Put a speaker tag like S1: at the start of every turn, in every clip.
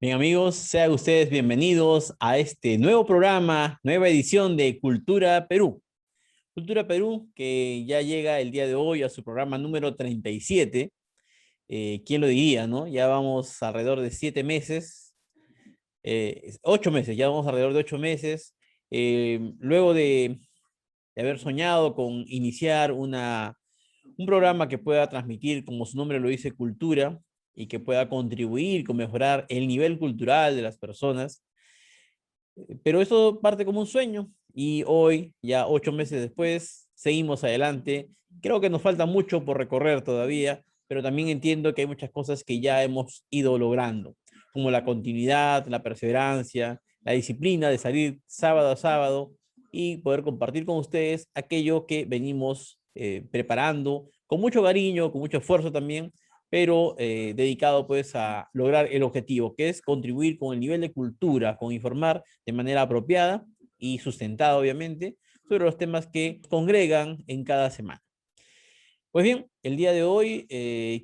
S1: Bien amigos, sean ustedes bienvenidos a este nuevo programa, nueva edición de Cultura Perú. Cultura Perú que ya llega el día de hoy a su programa número 37. ¿Quién lo diría, no? Ya vamos alrededor de 7 meses, 8 meses, ya vamos alrededor de 8 meses. Luego de haber soñado con iniciar un programa que pueda transmitir, como su nombre lo dice, cultura y que pueda contribuir con mejorar el nivel cultural de las personas. Pero eso parte como un sueño y hoy, ya 8 meses después, seguimos adelante. Creo que nos falta mucho por recorrer todavía, pero también entiendo que hay muchas cosas que ya hemos ido logrando, como la continuidad, la perseverancia, la disciplina de salir sábado a sábado y poder compartir con ustedes aquello que venimos preparando con mucho cariño, con mucho esfuerzo también, pero dedicado pues a lograr el objetivo, que es contribuir con el nivel de cultura, con informar de manera apropiada y sustentada, obviamente, sobre los temas que congregan en cada semana. Pues bien, el día de hoy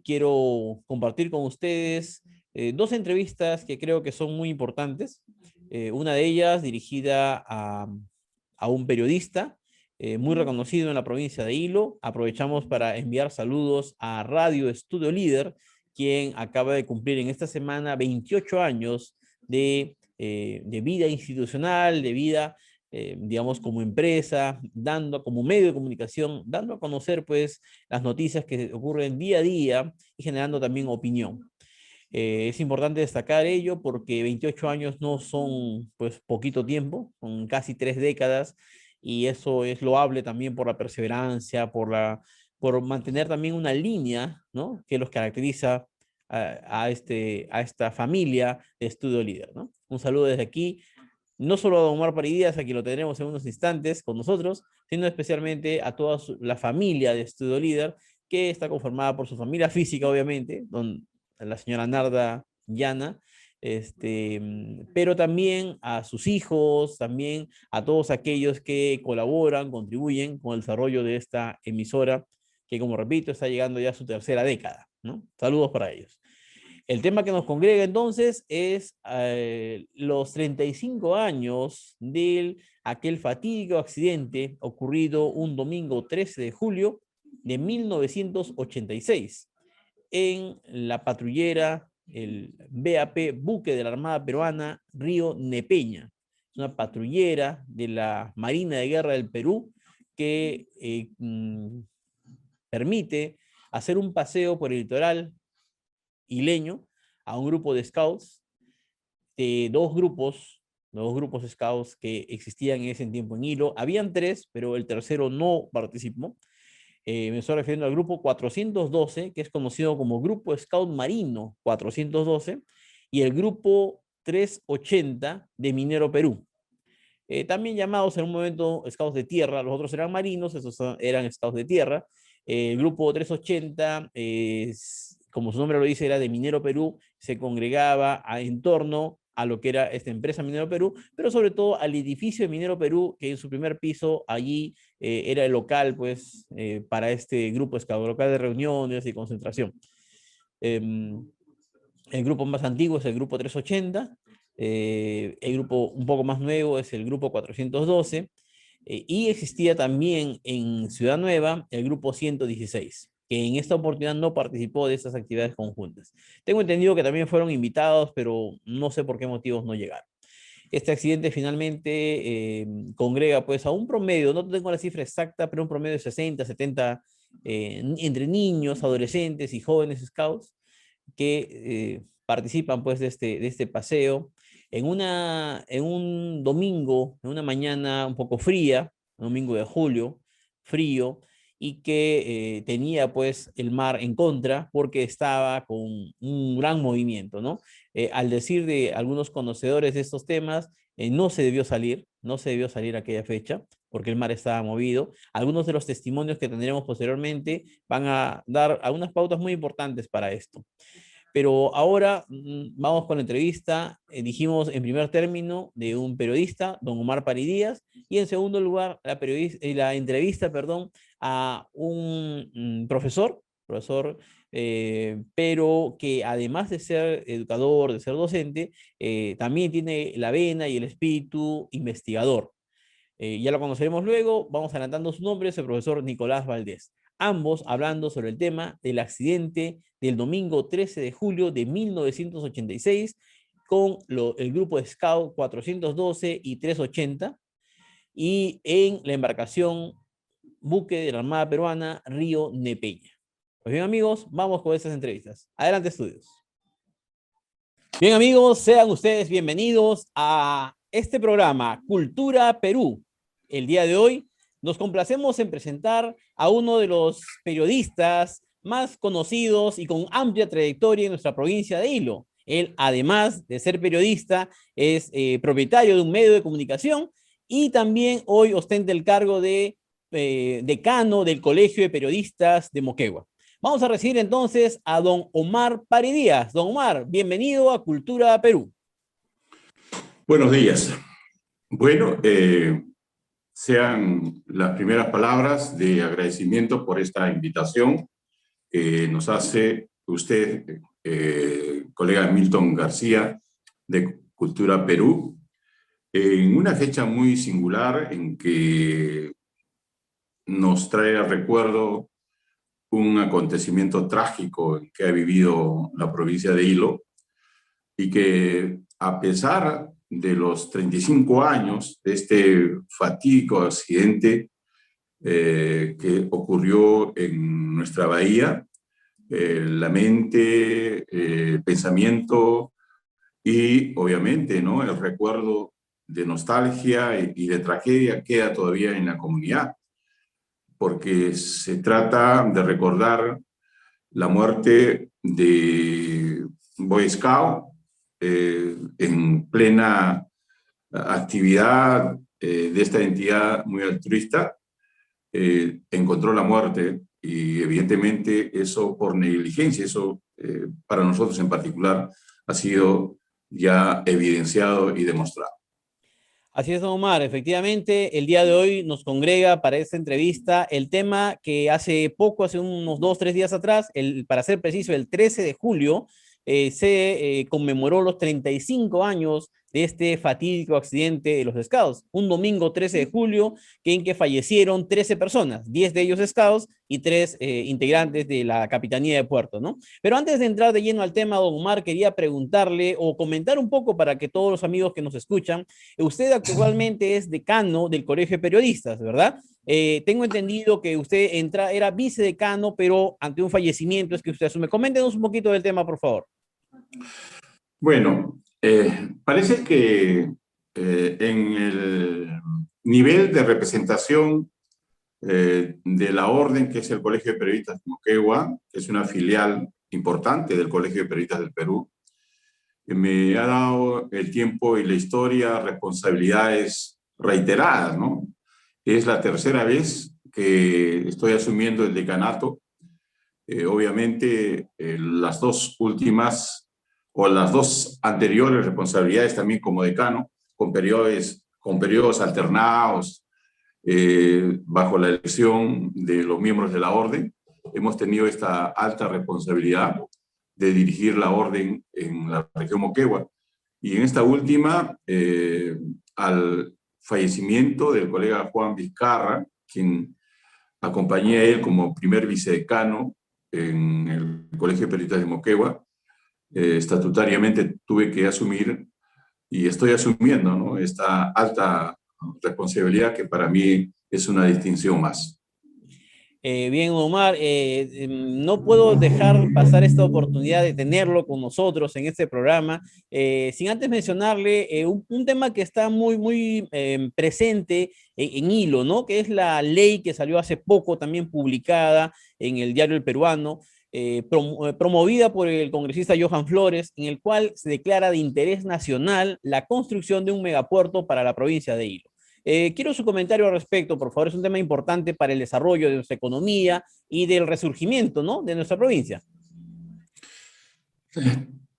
S1: quiero compartir con ustedes dos entrevistas que creo que son muy importantes. Una de ellas dirigida a un periodista muy reconocido en la provincia de Hilo. Aprovechamos para enviar saludos a Radio Estudio Líder, quien acaba de cumplir en esta semana 28 años de vida institucional, de vida, digamos, como empresa, dando como medio de comunicación, dando a conocer pues las noticias que ocurren día a día y generando también opinión. Es importante destacar ello porque 28 años no son pues poquito tiempo, son casi 3 décadas y eso es loable también por la perseverancia, por mantener también una línea, ¿no? Que los caracteriza a esta familia de Estudio Líder, ¿no? Un saludo desde aquí, no solo a don Omar Paridías, a quien lo tendremos en unos instantes con nosotros, sino especialmente a toda la familia de Estudio Líder, que está conformada por su familia física, obviamente, la señora Narda Llana, pero también a sus hijos, también a todos aquellos que colaboran, contribuyen con el desarrollo de esta emisora, que como repito, está llegando ya a su tercera década, ¿no? Saludos para ellos. El tema que nos congrega entonces es los 35 años de aquel fatídico accidente ocurrido un domingo 13 de julio de 1986 en la patrullera, el BAP, buque de la Armada Peruana, Río Nepeña. Es una patrullera de la Marina de Guerra del Perú que permite hacer un paseo por el litoral hileño a un grupo de scouts, de dos grupos scouts que existían en ese tiempo en Hilo. Habían tres, pero el tercero no participó. Me estoy refiriendo al grupo 412, que es conocido como Grupo Scout Marino 412, y el grupo 380 de Minero Perú. También llamados en un momento Scouts de Tierra, los otros eran marinos, esos eran Scouts de Tierra. El grupo 380, como su nombre lo dice, era de Minero Perú, se congregaba en torno a lo que era esta empresa Minero Perú, pero sobre todo al edificio de Minero Perú, que en su primer piso allí era el local, pues, para este grupo Scout, local de reuniones y concentración. El grupo más antiguo es el grupo 380, el grupo un poco más nuevo es el grupo 412, y existía también en Ciudad Nueva el grupo 116, que en esta oportunidad no participó de estas actividades conjuntas. Tengo entendido que también fueron invitados, pero no sé por qué motivos no llegaron. Este accidente finalmente congrega pues a un promedio, no tengo la cifra exacta, pero un promedio de 60, 70 entre niños, adolescentes y jóvenes scouts que participan pues de este paseo en un domingo, en una mañana un poco fría, un domingo de julio, frío, y que tenía pues el mar en contra porque estaba con un gran movimiento, ¿no? Al decir de algunos conocedores de estos temas, no se debió salir, no se debió salir aquella fecha porque el mar estaba movido. Algunos de los testimonios que tendremos posteriormente van a dar algunas pautas muy importantes para esto. Pero ahora vamos con la entrevista, dijimos en primer término, de un periodista, don Omar Paridías, y en segundo lugar, la entrevista, perdón, a un profesor profesor, pero que además de ser educador, de ser docente, también tiene la vena y el espíritu investigador. Ya lo conoceremos luego, vamos adelantando su nombre, es el profesor Nicolás Valdés. Ambos hablando sobre el tema del accidente del domingo 13 de julio de 1986 con el grupo de Scout 412 y 380 y en la embarcación buque de la Armada Peruana Río Nepeña. Pues bien, amigos, vamos con estas entrevistas. Adelante, estudios. Bien, amigos, sean ustedes bienvenidos a este programa Cultura Perú. El día de hoy nos complacemos en presentar a uno de los periodistas más conocidos y con amplia trayectoria en nuestra provincia de Hilo. Él, además de ser periodista, es propietario de un medio de comunicación y también hoy ostenta el cargo de decano del Colegio de Periodistas de Moquegua. Vamos a recibir entonces a don Omar Paridías. Don Omar, bienvenido a Cultura Perú.
S2: Buenos días. Bueno, sean las primeras palabras de agradecimiento por esta invitación que nos hace usted, colega Milton García, de Cultura Perú, en una fecha muy singular en que nos trae al recuerdo un acontecimiento trágico que ha vivido la provincia de Hilo y que, a pesar de los 35 años de este fatídico accidente que ocurrió en nuestra bahía, la mente, el pensamiento y obviamente, ¿no?, el recuerdo de nostalgia y de tragedia queda todavía en la comunidad, porque se trata de recordar la muerte de Boy Scout en plena actividad de esta entidad muy altruista. Encontró la muerte y evidentemente eso por negligencia, eso para nosotros en particular ha sido ya evidenciado y demostrado.
S1: Así es, don Omar. Efectivamente, el día de hoy nos congrega para esta entrevista el tema que hace poco, hace unos 2, 3 días atrás, para ser preciso, el 13 de julio, se conmemoró los 35 años de este fatídico accidente de los Scouts. Un domingo 13 de julio en que fallecieron 13 personas, 10 de ellos Scouts y 3 integrantes de la Capitanía de Puerto, ¿no? Pero antes de entrar de lleno al tema, don Omar, quería preguntarle o comentar un poco para que todos los amigos que nos escuchan, usted actualmente es decano del Colegio de Periodistas, ¿verdad? Tengo entendido que usted era vicedecano, pero ante un fallecimiento es que usted asume. Coméntenos un poquito del tema, por favor.
S2: Bueno, parece que en el nivel de representación de la orden que es el Colegio de Periodistas de Moquegua, que es una filial importante del Colegio de Periodistas del Perú, me ha dado el tiempo y la historia responsabilidades reiteradas, ¿no? Es la tercera vez que estoy asumiendo el decanato. Obviamente, las dos últimas o las dos anteriores responsabilidades también como decano, con periodos alternados, bajo la elección de los miembros de la orden. Hemos tenido esta alta responsabilidad de dirigir la orden en la región Moquegua. Y en esta última, al fallecimiento del colega Juan Vizcarra, quien acompañé a él como primer vicedecano en el Colegio de Periodistas de Moquegua, estatutariamente tuve que asumir y estoy asumiendo, ¿no?, esta alta responsabilidad que para mí es una distinción más.
S1: Bien, Omar, no puedo dejar pasar esta oportunidad de tenerlo con nosotros en este programa, sin antes mencionarle un tema que está muy presente en Hilo, ¿no? Que es la ley que salió hace poco, también publicada en el Diario El Peruano, promovida por el congresista Johan Flores, en el cual se declara de interés nacional la construcción de un megapuerto para la provincia de Hilo. Quiero su comentario al respecto, por favor. Es un tema importante para el desarrollo de nuestra economía y del resurgimiento, ¿no?, de nuestra provincia.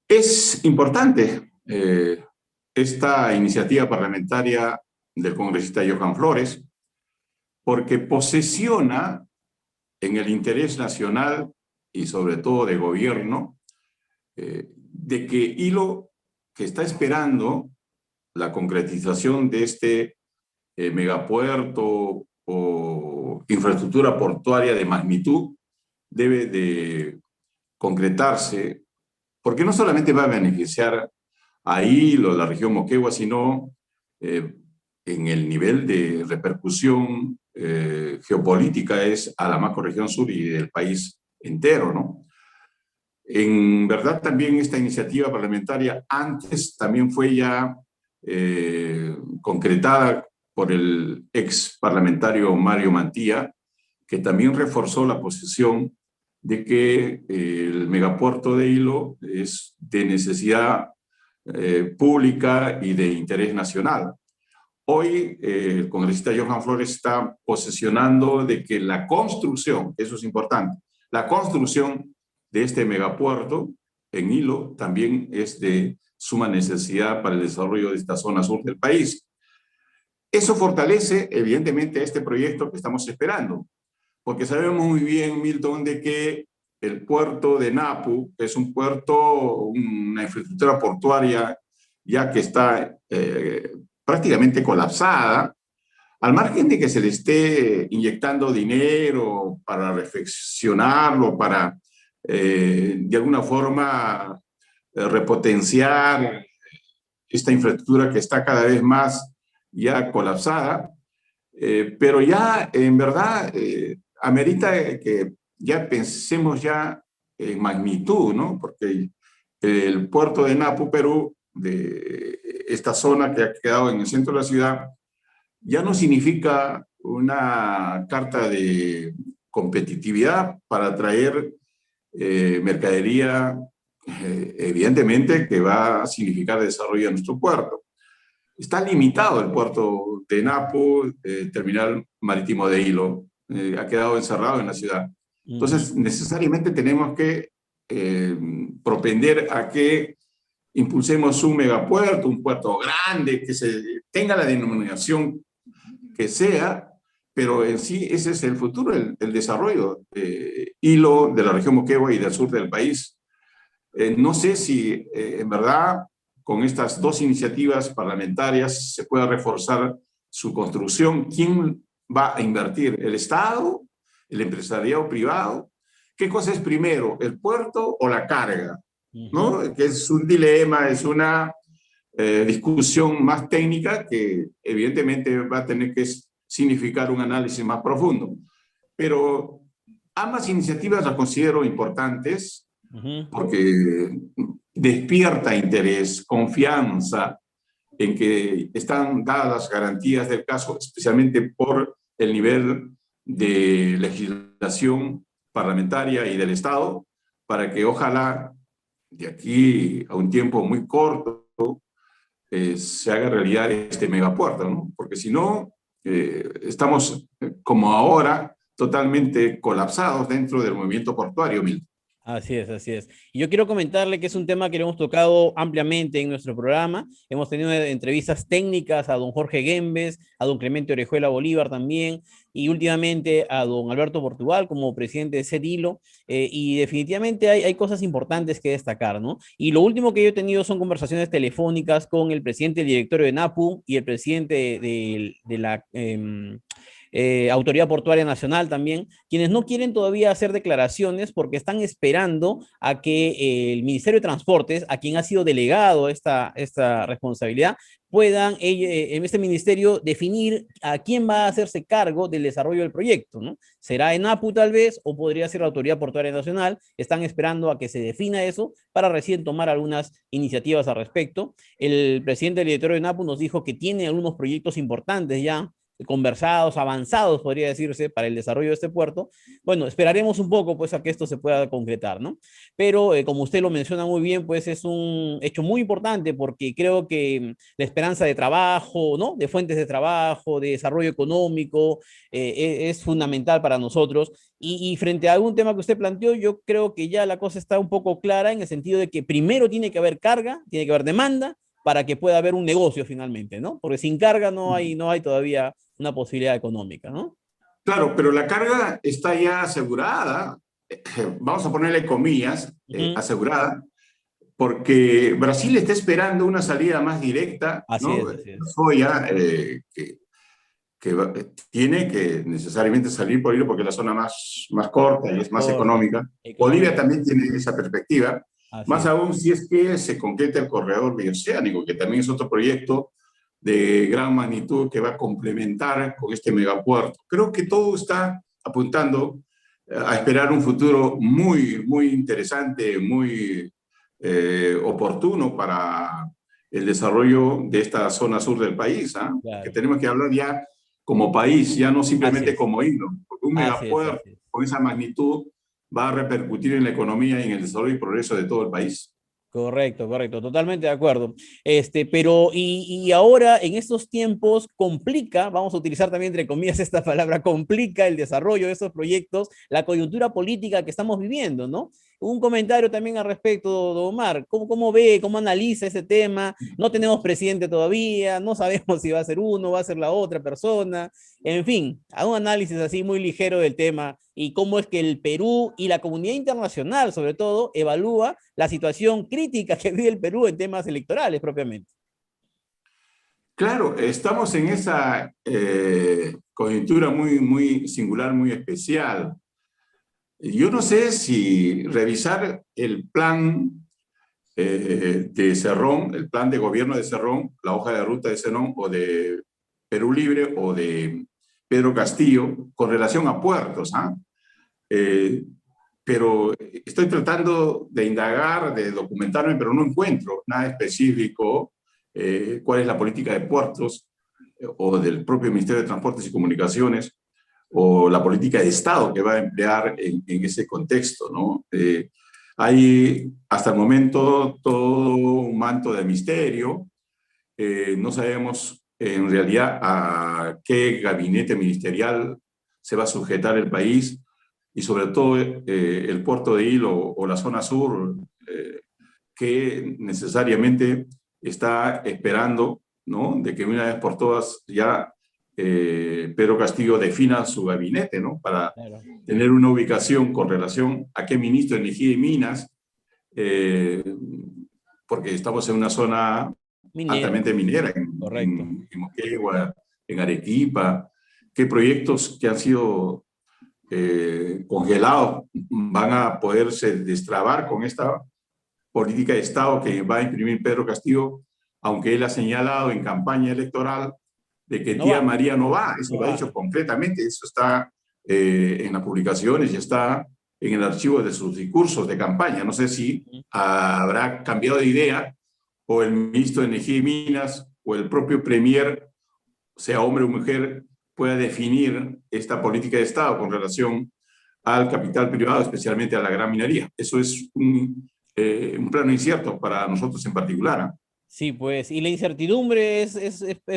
S2: Es importante esta iniciativa parlamentaria del congresista Johan Flores porque posesiona en el interés nacional y sobre todo de gobierno, de que Hilo, que está esperando la concretización de este megapuerto o infraestructura portuaria de magnitud, debe de concretarse, porque no solamente va a beneficiar a Hilo, la región Moquegua, sino en el nivel de repercusión geopolítica es a la macrorregión sur y del país entero, ¿no? En verdad también esta iniciativa parlamentaria antes también fue ya concretada por el ex parlamentario Mario Mantilla, que también reforzó la posición de que el megapuerto de Hilo es de necesidad pública y de interés nacional. Hoy el congresista Johan Flores está posicionando de que la construcción, eso es importante, la construcción de este megapuerto en Hilo también es de suma necesidad para el desarrollo de esta zona sur del país. Eso fortalece evidentemente este proyecto que estamos esperando, porque sabemos muy bien, Milton, de que el puerto de Napu es un puerto, una infraestructura portuaria ya que está prácticamente colapsada, al margen de que se le esté inyectando dinero para reflexionarlo, para de alguna forma repotenciar esta infraestructura que está cada vez más ya colapsada, pero ya en verdad amerita que ya pensemos ya en magnitud, ¿no? Porque el puerto de Napu, Perú, de esta zona que ha quedado en el centro de la ciudad, ya no significa una carta de competitividad para atraer mercadería, evidentemente que va a significar desarrollo de nuestro puerto. Está limitado el puerto de Napo, terminal marítimo de Hilo, ha quedado encerrado en la ciudad. Entonces, necesariamente tenemos que propender a que impulsemos un megapuerto, un puerto grande, que se tenga la denominación que sea, pero en sí ese es el futuro, el desarrollo de Hilo, de la región Moquegua y del sur del país. No sé si en verdad con estas dos iniciativas parlamentarias se pueda reforzar su construcción. ¿Quién va a invertir? ¿El Estado? ¿El empresariado privado? ¿Qué cosa es primero, el puerto o la carga? ¿No? Que es un dilema, es una discusión más técnica que evidentemente va a tener que significar un análisis más profundo. Pero ambas iniciativas las considero importantes porque despierta interés, confianza en que están dadas las garantías del caso, especialmente por el nivel de legislación parlamentaria y del Estado, para que ojalá de aquí a un tiempo muy corto se haga realidad este megapuerto, ¿no? Porque si no, estamos como ahora totalmente colapsados dentro del movimiento portuario, Milton.
S1: Así es, así es. Y yo quiero comentarle que es un tema que lo hemos tocado ampliamente en nuestro programa. Hemos tenido entrevistas técnicas a don Jorge Gembes, a don Clemente Orejuela Bolívar también, y últimamente a don Alberto Portugal como presidente de CEDILO, y definitivamente hay cosas importantes que destacar, ¿no? Y lo último que yo he tenido son conversaciones telefónicas con el presidente del directorio de NAPU y el presidente de la Autoridad Portuaria Nacional también, quienes no quieren todavía hacer declaraciones porque están esperando a que el Ministerio de Transportes, a quien ha sido delegado esta responsabilidad, puedan en este ministerio definir a quién va a hacerse cargo del desarrollo del proyecto, ¿no? ¿Será ENAPU tal vez o podría ser la Autoridad Portuaria Nacional? Están esperando a que se defina eso para recién tomar algunas iniciativas al respecto. El presidente del directorio de ENAPU nos dijo que tiene algunos proyectos importantes ya conversados, avanzados, podría decirse, para el desarrollo de este puerto. Bueno, esperaremos un poco, pues, a que esto se pueda concretar, ¿no? Pero, como usted lo menciona muy bien, pues, es un hecho muy importante porque creo que la esperanza de trabajo, ¿no? De fuentes de trabajo, de desarrollo económico, es fundamental para nosotros. Y frente a algún tema que usted planteó, yo creo que ya la cosa está un poco clara en el sentido de que primero tiene que haber carga, tiene que haber demanda, para que pueda haber un negocio finalmente, ¿no? Porque sin carga no hay todavía una posibilidad económica, ¿no?
S2: Claro, pero la carga está ya asegurada. vamos a ponerle comillas,
S1: Ujú.
S2: asegurada, porque Brasil está esperando una salida más directa,
S1: Así
S2: ¿no?
S1: es, así es.
S2: Soya, tiene que necesariamente salir por hilo porque es la zona más corta y
S1: Más
S2: es más
S1: corta,
S2: económica. Bolivia
S1: económica,
S2: también tiene esa perspectiva,
S1: así
S2: más
S1: es.
S2: aún si es que se concreta el corredor bioceánico, que también es otro proyecto de gran magnitud que va a complementar con este megapuerto. Creo que todo está apuntando a esperar un futuro muy, muy interesante, muy oportuno para el desarrollo de esta zona sur del país, ¿eh? Porque
S1: Claro,
S2: tenemos que hablar ya como país, ya no
S1: así
S2: simplemente
S1: es,
S2: como hilo, porque un
S1: así es,
S2: megapuerto
S1: así es.
S2: con esa magnitud va a repercutir en la economía y en el desarrollo y progreso de todo el país.
S1: Correcto, correcto, totalmente de acuerdo. Pero, y ahora en estos tiempos complica, vamos a utilizar también entre comillas esta palabra, complica el desarrollo de estos proyectos, la coyuntura política que estamos viviendo, ¿no? Un comentario también al respecto, don Omar, ¿cómo ve, cómo analiza ese tema? No tenemos presidente todavía, no sabemos si va a ser uno, va a ser la otra persona, en fin, a un análisis así muy ligero del tema y cómo es que el Perú y la comunidad internacional, sobre todo, evalúa la situación crítica que vive el Perú en temas electorales propiamente.
S2: Claro, estamos en esa coyuntura muy, muy singular, muy especial. Yo no sé si revisar el plan de Cerrón, el plan de gobierno de Cerrón, la hoja de ruta de Cerrón o de Perú Libre o de Pedro Castillo con relación a puertos. ¿Ah? Eh, pero estoy tratando de indagar, de documentarme, pero no encuentro nada específico, cuál es la política de puertos o del propio Ministerio de Transportes y Comunicaciones o la política de Estado que va a emplear en ese contexto, ¿no? Hay hasta el momento todo un manto de misterio. No sabemos en realidad a qué gabinete ministerial se va a sujetar el país y sobre todo el puerto de Hilo o la zona sur, que necesariamente está esperando, ¿no? De que una vez por todas ya Pedro Castillo defina su gabinete, ¿no? Para
S1: Claro.
S2: tener una ubicación con relación a qué ministro de Energía y Minas, eh, porque estamos en una zona
S1: Minera,
S2: altamente minera,
S1: correcto.
S2: en Moquegua, en Arequipa, qué proyectos que han sido congelados van a poderse destrabar con esta política de Estado que va a imprimir Pedro Castillo, aunque él ha señalado en campaña electoral de que
S1: Que no
S2: tía
S1: va,
S2: María no va, eso
S1: no
S2: lo ha
S1: va.
S2: dicho concretamente, eso está en las publicaciones y está en el archivo de sus discursos de campaña. No sé si habrá cambiado de idea o el ministro de Energía y Minas o el propio premier, sea hombre o mujer, pueda definir esta política de Estado con relación al capital privado, especialmente a la gran minería. Eso es un plano incierto para nosotros en particular. ¿Eh?
S1: Sí, pues, y la incertidumbre es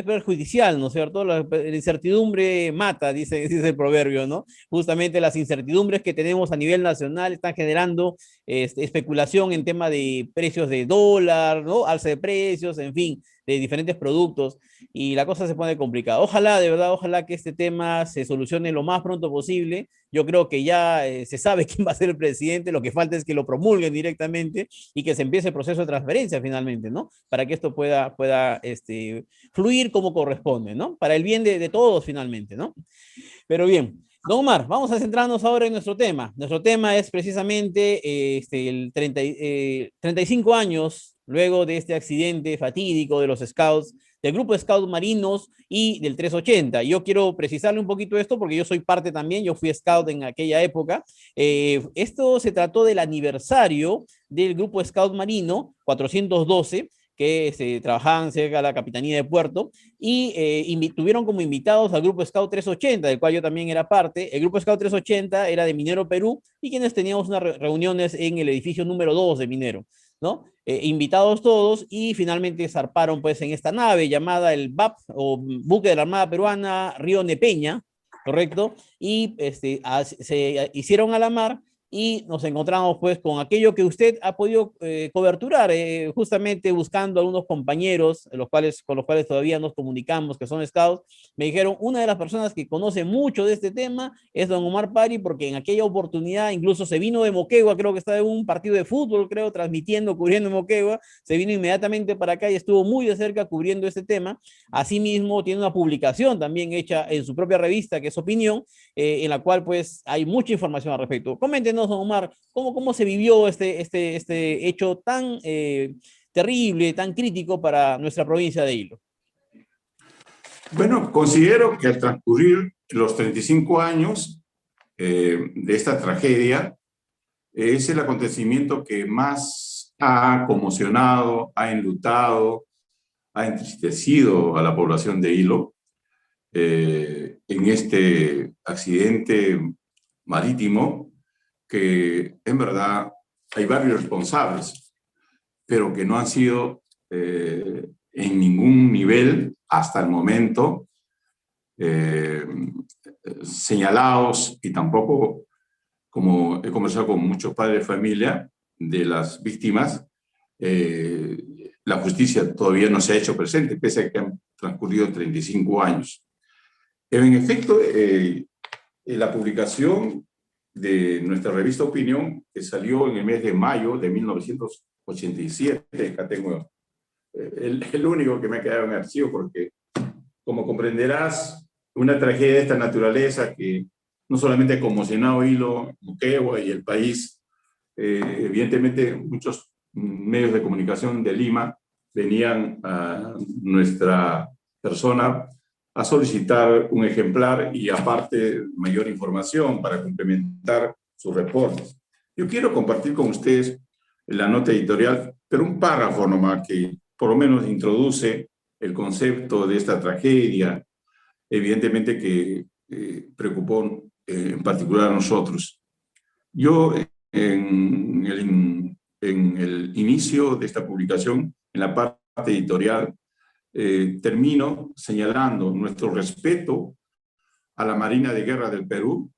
S1: perjudicial, ¿no es cierto? La incertidumbre mata, dice el proverbio, ¿no? Justamente las incertidumbres que tenemos a nivel nacional están generando especulación en tema de precios de dólar, ¿no? Alza de precios, en fin, de diferentes productos, y la cosa se pone complicada. Ojalá, de verdad, ojalá que este tema se solucione lo más pronto posible. Yo creo que ya se sabe quién va a ser el presidente, lo que falta es que lo promulguen directamente y que se empiece el proceso de transferencia finalmente, ¿no? Para que esto pueda fluir como corresponde, ¿no? Para el bien de todos finalmente, ¿no? Pero bien, don Omar, vamos a centrarnos ahora en nuestro tema. Nuestro tema es precisamente el 35 años luego de este accidente fatídico de los scouts, del grupo de scouts marinos y del 380. Yo quiero precisarle un poquito esto porque yo soy parte también, yo fui scout en aquella época. Esto se trató del aniversario del grupo scout marino 412 que trabajaban cerca de la Capitanía de Puerto, y tuvieron como invitados al Grupo Scout 380, del cual yo también era parte. El Grupo Scout 380 era de Minero Perú, y quienes teníamos unas reuniones en el edificio número 2 de Minero, ¿no? Invitados todos, y finalmente zarparon pues en esta nave llamada el BAP, o Buque de la Armada Peruana Río Nepeña, ¿correcto? Y se hicieron a la mar, y nos encontramos pues con aquello que usted ha podido coberturar, justamente buscando a algunos compañeros, con los cuales todavía nos comunicamos, que son scouts. Me dijeron, una de las personas que conoce mucho de este tema es don Omar Pari, porque en aquella oportunidad incluso se vino de Moquegua, creo que estaba en un partido de fútbol, creo, transmitiendo, cubriendo Moquegua, se vino inmediatamente para acá y estuvo muy de cerca cubriendo este tema. Asimismo, tiene una publicación también hecha en su propia revista, que es Opinión, en la cual pues hay mucha información al respecto. Coméntenos, don Omar, cómo se vivió este hecho tan terrible, tan crítico para nuestra provincia de Hilo.
S2: Bueno, considero que al transcurrir los 35 años de esta tragedia, es el acontecimiento que más ha conmocionado, ha enlutado, ha entristecido a la población de Hilo en este accidente marítimo, que en verdad hay varios responsables, pero que no han sido en ningún nivel hasta el momento señalados, y tampoco, como he conversado con muchos padres de familia de las víctimas, la justicia todavía no se ha hecho presente, pese a que han transcurrido 35 años. En efecto, la publicación de nuestra revista Opinión, que salió en el mes de mayo de 1987, acá tengo el único que me ha quedado en archivo, porque, como comprenderás, una tragedia de esta naturaleza que no solamente ha conmocionado Hilo, Moquegua y el país, evidentemente muchos medios de comunicación de Lima venían a nuestra persona a solicitar un ejemplar y aparte mayor información para complementar sus reportes. Yo quiero compartir con ustedes la nota editorial, pero un párrafo nomás que por lo menos introduce el concepto de esta tragedia, evidentemente que preocupó en particular a nosotros. Yo en el inicio de esta publicación, en la parte editorial, termino señalando nuestro respeto a la Marina de Guerra del Perú.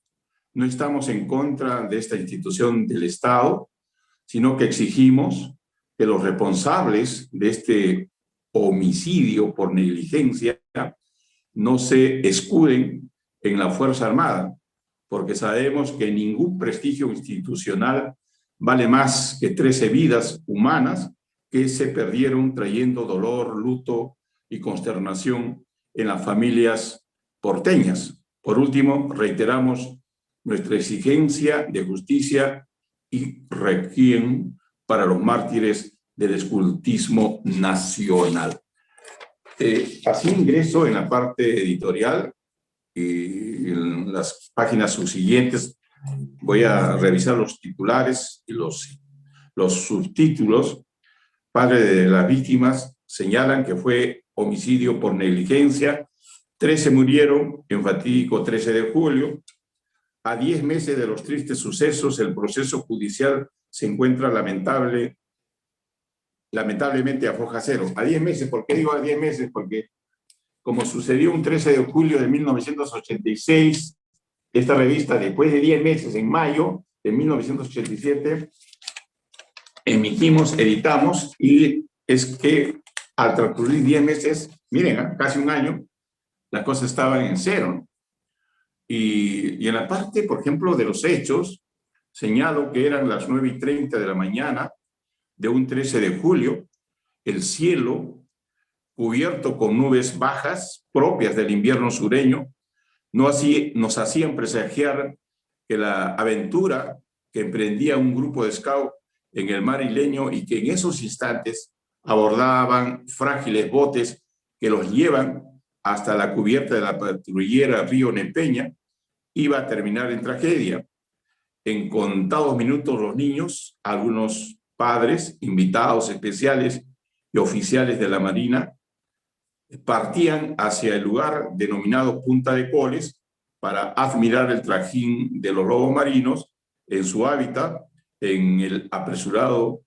S2: No estamos en contra de esta institución del Estado, sino que exigimos que los responsables de este homicidio por negligencia no se escuden en la Fuerza Armada, porque sabemos que ningún prestigio institucional vale más que 13 vidas humanas que se perdieron trayendo dolor, luto y consternación en las familias porteñas. Por último, reiteramos nuestra exigencia de justicia y requiem para los mártires del escultismo nacional. Así ingreso en la parte editorial y en las páginas subsiguientes voy a revisar los titulares y los subtítulos. Padres de las víctimas señalan que fue homicidio por negligencia. 13 murieron en fatídico 13 de julio. A 10 meses de los tristes sucesos, el proceso judicial se encuentra lamentablemente a foja cero. A 10 meses, ¿por qué digo a 10 meses? Porque como sucedió un 13 de julio de 1986, esta revista, después de 10 meses, en mayo de 1987, editamos, y es que al transcurrir 10 meses, miren, casi un año, las cosas estaban en cero. Y en la parte, por ejemplo, de los hechos, señalo que eran las 9:30 de la mañana de un 13 de julio, el cielo, cubierto con nubes bajas propias del invierno sureño, nos hacían presagiar que la aventura que emprendía un grupo de scouts en el mar isleño, y que en esos instantes abordaban frágiles botes que los llevan hasta la cubierta de la patrullera Río Nepeña, iba a terminar en tragedia. En contados minutos los niños, algunos padres, invitados especiales y oficiales de la Marina, partían hacia el lugar denominado Punta de Coles para admirar el trajín de los lobos marinos en su hábitat. En el apresurado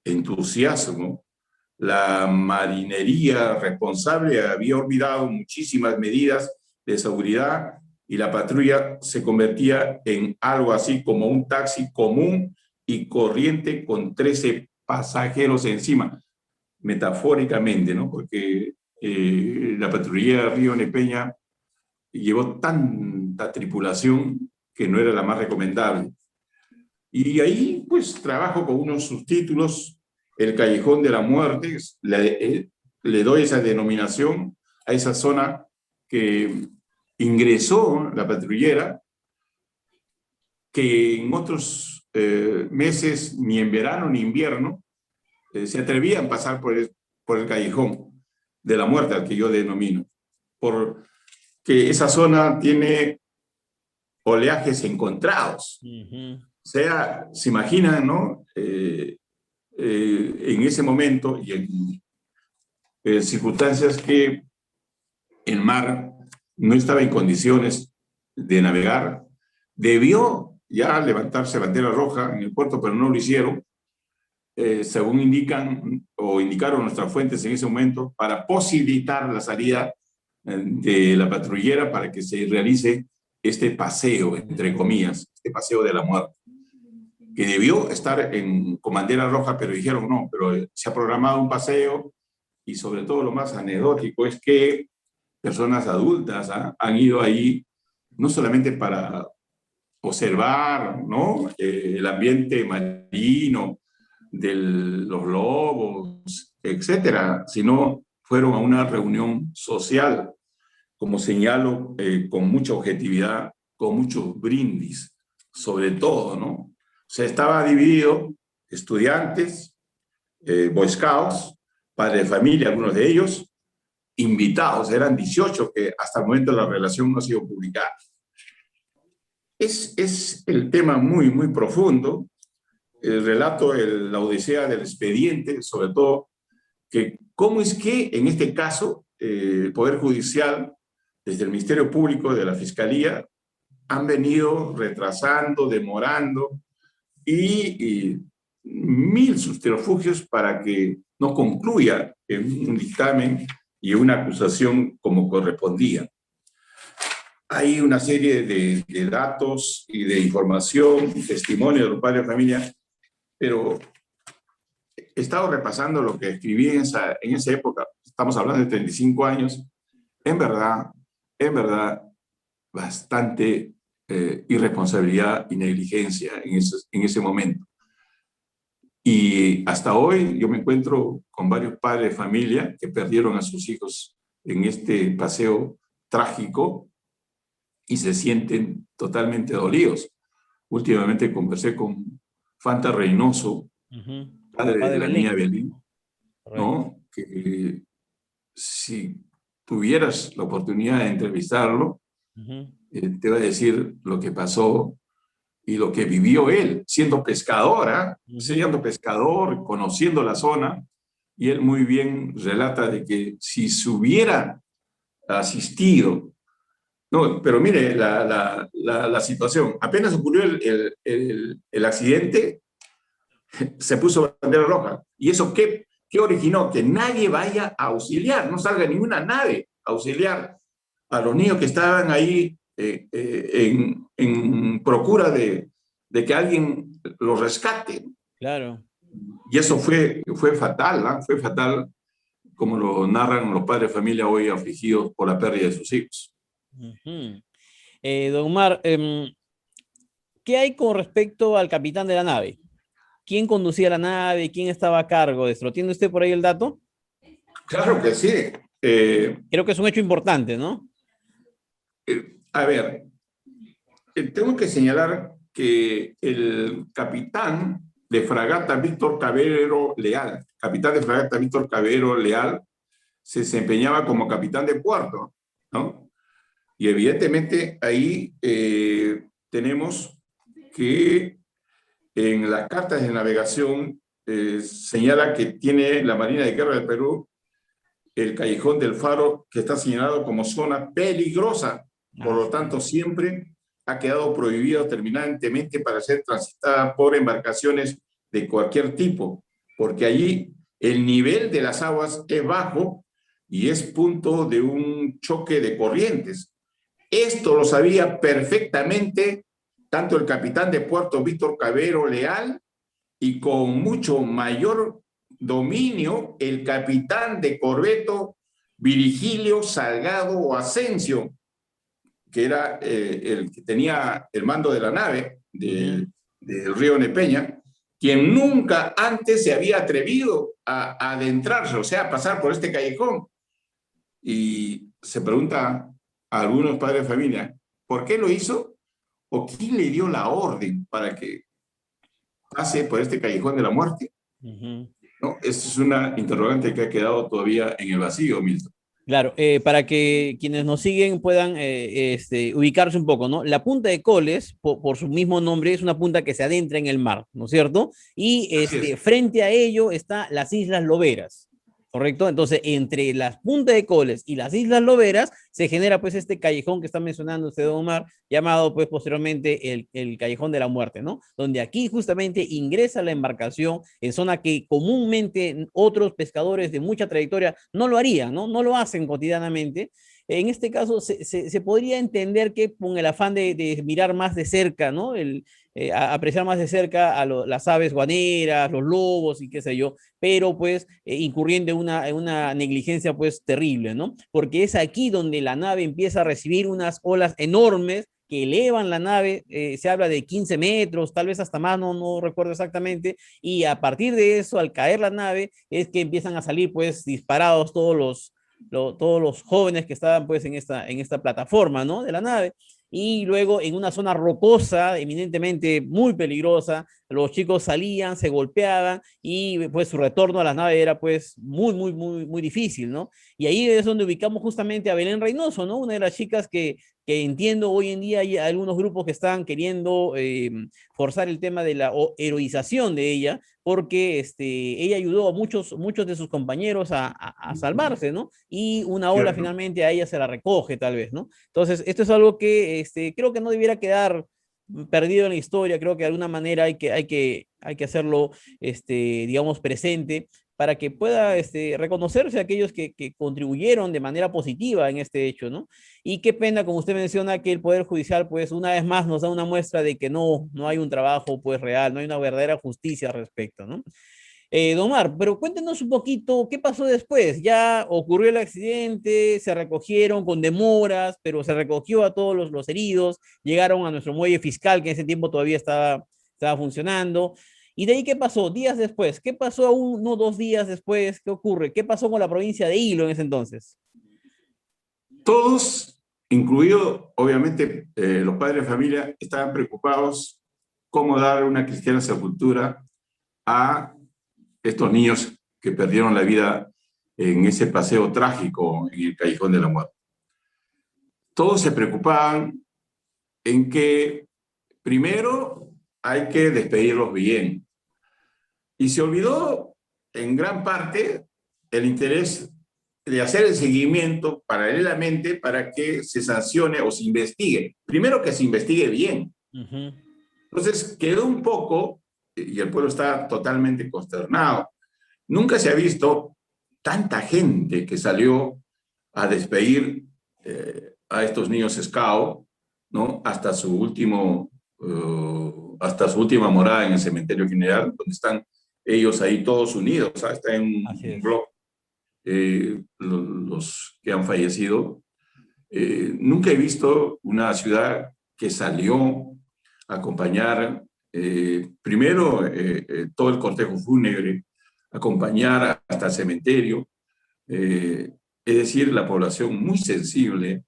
S2: entusiasmo, la marinería responsable había olvidado muchísimas medidas de seguridad y la patrulla se convertía en algo así como un taxi común y corriente con 13 pasajeros encima, metafóricamente, ¿no? Porque la patrulla Río Nepeña llevó tanta tripulación que no era la más recomendable. Y ahí, pues, trabajo con unos subtítulos, El Callejón de la Muerte, le doy esa denominación a esa zona que ingresó la patrullera, que en otros meses, ni en verano ni invierno, se atrevían a pasar por el Callejón de la Muerte, al que yo denomino, porque esa zona tiene oleajes encontrados. O sea, se imaginan, ¿no? En ese momento y en circunstancias que el mar no estaba en condiciones de navegar, debió ya levantarse bandera roja en el puerto, pero no lo hicieron, según indican o indicaron nuestras fuentes en ese momento, para posibilitar la salida de la patrullera para que se realice este paseo, entre comillas, este paseo de la muerte, que debió estar con bandera roja, pero dijeron no, pero se ha programado un paseo y sobre todo lo más anecdótico es que personas adultas han ido ahí no solamente para observar, ¿no? El ambiente marino, de los lobos, etcétera, sino fueron a una reunión social, como señalo, con mucha objetividad, con muchos brindis, sobre todo, ¿no? O sea, estaba dividido estudiantes, boy scouts, padres de familia, algunos de ellos, invitados, eran 18 que hasta el momento la relación no ha sido publicada. Es el tema muy, muy profundo. El relato, la odisea del expediente, sobre todo, que cómo es que en este caso el Poder Judicial, desde el Ministerio Público, de la Fiscalía, han venido retrasando, demorando y mil subterfugios para que no concluya en un dictamen y una acusación como correspondía. Hay una serie de datos y de información, testimonio de los padres de familia, pero he estado repasando lo que escribí en esa época, estamos hablando de 35 años, en verdad, bastante irresponsabilidad y negligencia en ese momento. Y hasta hoy yo me encuentro con varios padres de familia que perdieron a sus hijos en este paseo trágico y se sienten totalmente dolidos. Últimamente conversé con Fanta Reynoso, padre de la niña Belén, ¿no? Que si tuvieras la oportunidad de entrevistarlo, te va a decir lo que pasó y lo que vivió él, siendo pescador, siendo pescador, conociendo la zona, y él muy bien relata de que si se hubiera asistido. No, pero mire la situación. Apenas ocurrió el accidente, se puso bandera roja. ¿Y eso qué originó? Que nadie vaya a auxiliar, no salga ninguna nave a auxiliar a los niños que estaban ahí en procura de que alguien los rescate.
S1: Claro.
S2: Y eso fue fatal, ¿no? Fue fatal, como lo narran los padres de familia hoy afligidos por la pérdida de sus hijos.
S1: Don Omar, ¿qué hay con respecto al capitán de la nave? ¿Quién conducía la nave? ¿Quién estaba a cargo de esto? ¿Lo tiene usted por ahí el dato?
S2: Claro que sí.
S1: Creo que es un hecho importante, ¿no?
S2: A ver, tengo que señalar que el capitán de fragata Víctor Cabero Leal, se desempeñaba como capitán de puerto, ¿no? Y evidentemente ahí tenemos que en las cartas de navegación señala que tiene la Marina de Guerra del Perú el Callejón del Faro, que está señalado como zona peligrosa. Por lo tanto, siempre ha quedado prohibido terminantemente para ser transitada por embarcaciones de cualquier tipo, porque allí el nivel de las aguas es bajo y es punto de un choque de corrientes. Esto lo sabía perfectamente tanto el capitán de puerto Víctor Cavero Leal y con mucho mayor dominio el capitán de corbeto Virgilio Salgado Asensio, que era el que tenía el mando de la nave del río Nepeña, quien nunca antes se había atrevido a adentrarse, o sea, a pasar por este callejón. Y se pregunta a algunos padres de familia, ¿por qué lo hizo? ¿O quién le dio la orden para que pase por este callejón de la muerte? ¿No? Esa es una interrogante que ha quedado todavía en el vacío, Milton.
S1: Claro, para que quienes nos siguen puedan ubicarse un poco, ¿no? La punta de Coles, por su mismo nombre, es una punta que se adentra en el mar, ¿no es cierto? Y frente a ello está las Islas Loberas, ¿correcto? Entonces, entre las puntas de Coles y las Islas Loberas se genera pues este callejón que está mencionando usted, don Omar, llamado pues posteriormente el Callejón de la Muerte, ¿no? Donde aquí justamente ingresa la embarcación en zona que comúnmente otros pescadores de mucha trayectoria no lo harían, ¿no? No lo hacen cotidianamente. En este caso se podría entender que con el afán de mirar más de cerca, ¿no? Apreciar más de cerca a las aves guaneras, los lobos y qué sé yo, pero pues incurriendo en una negligencia pues terrible, ¿no? Porque es aquí donde la nave empieza a recibir unas olas enormes que elevan la nave, se habla de 15 metros, tal vez hasta más, no recuerdo exactamente, y a partir de eso, al caer la nave, es que empiezan a salir pues disparados todos los jóvenes que estaban pues en esta plataforma, ¿no? De la nave. Y luego en una zona rocosa, eminentemente muy peligrosa, los chicos salían, se golpeaban y pues su retorno a la nave era pues muy difícil, ¿no? Y ahí es donde ubicamos justamente a Belén Reynoso, ¿no? Una de las chicas que entiendo hoy en día hay algunos grupos que están queriendo forzar el tema de la heroización de ella, porque ella ayudó a muchos de sus compañeros a salvarse, ¿no? Y una ola
S2: Cierto.
S1: finalmente a ella se la recoge, tal vez, ¿no? Entonces, esto es algo que creo que no debiera quedar perdido en la historia, creo que de alguna manera hay que hacerlo, digamos, presente para que pueda reconocerse a aquellos que contribuyeron de manera positiva en este hecho, ¿no? Y qué pena, como usted menciona, que el Poder Judicial, pues, una vez más nos da una muestra de que no hay un trabajo, pues, real, no hay una verdadera justicia al respecto, ¿no? Don Omar, pero cuéntenos un poquito qué pasó después. Ya ocurrió el accidente, se recogieron con demoras, pero se recogió a todos los heridos, llegaron a nuestro muelle fiscal, que en ese tiempo todavía estaba funcionando. ¿Y de ahí qué pasó? Días después, ¿qué pasó 1 o 2 días después? ¿Qué ocurre? ¿Qué pasó con la provincia de Hilo en ese entonces?
S2: Todos, incluido obviamente los padres de familia, estaban preocupados cómo dar una cristiana sepultura a estos niños que perdieron la vida en ese paseo trágico en el Callejón de la Muerte. Todos se preocupaban en que primero hay que despedirlos bien. Y se olvidó en gran parte el interés de hacer el seguimiento paralelamente para que se sancione o se investigue. Primero que se investigue bien. Entonces quedó un poco, y el pueblo está totalmente consternado. Nunca se ha visto tanta gente que salió a despedir a estos niños Scout, ¿no? Hasta su última morada en el cementerio general, donde están ellos ahí todos unidos, ¿sabes? Está en un blog los que han fallecido. Nunca he visto una ciudad que salió a acompañar primero todo el cortejo fúnebre, acompañar hasta el cementerio, es decir, la población muy sensible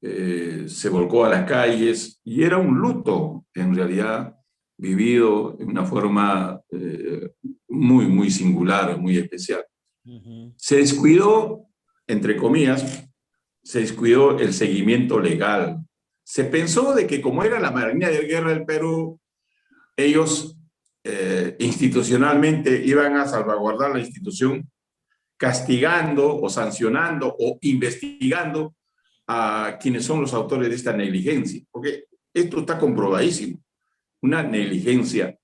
S2: se volcó a las calles y era un luto, en realidad, vivido de una forma muy singular, muy especial. Se descuidó, entre comillas, se descuidó el seguimiento legal. Se pensó de que como era la Marina de Guerra del Perú, ellos institucionalmente iban a salvaguardar la institución castigando o sancionando o investigando a quienes son los autores de esta negligencia, porque esto está comprobadísimo, una negligencia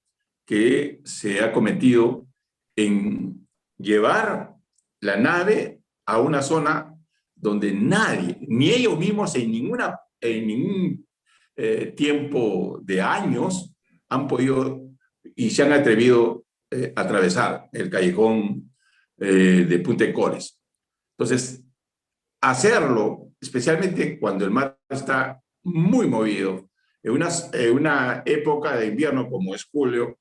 S2: que se ha cometido en llevar la nave a una zona donde nadie, ni ellos mismos en ninguna en ningún tiempo de años han podido y se han atrevido a atravesar el callejón de Punta Cores. Entonces, hacerlo, especialmente cuando el mar está muy movido, en una época de invierno como es julio,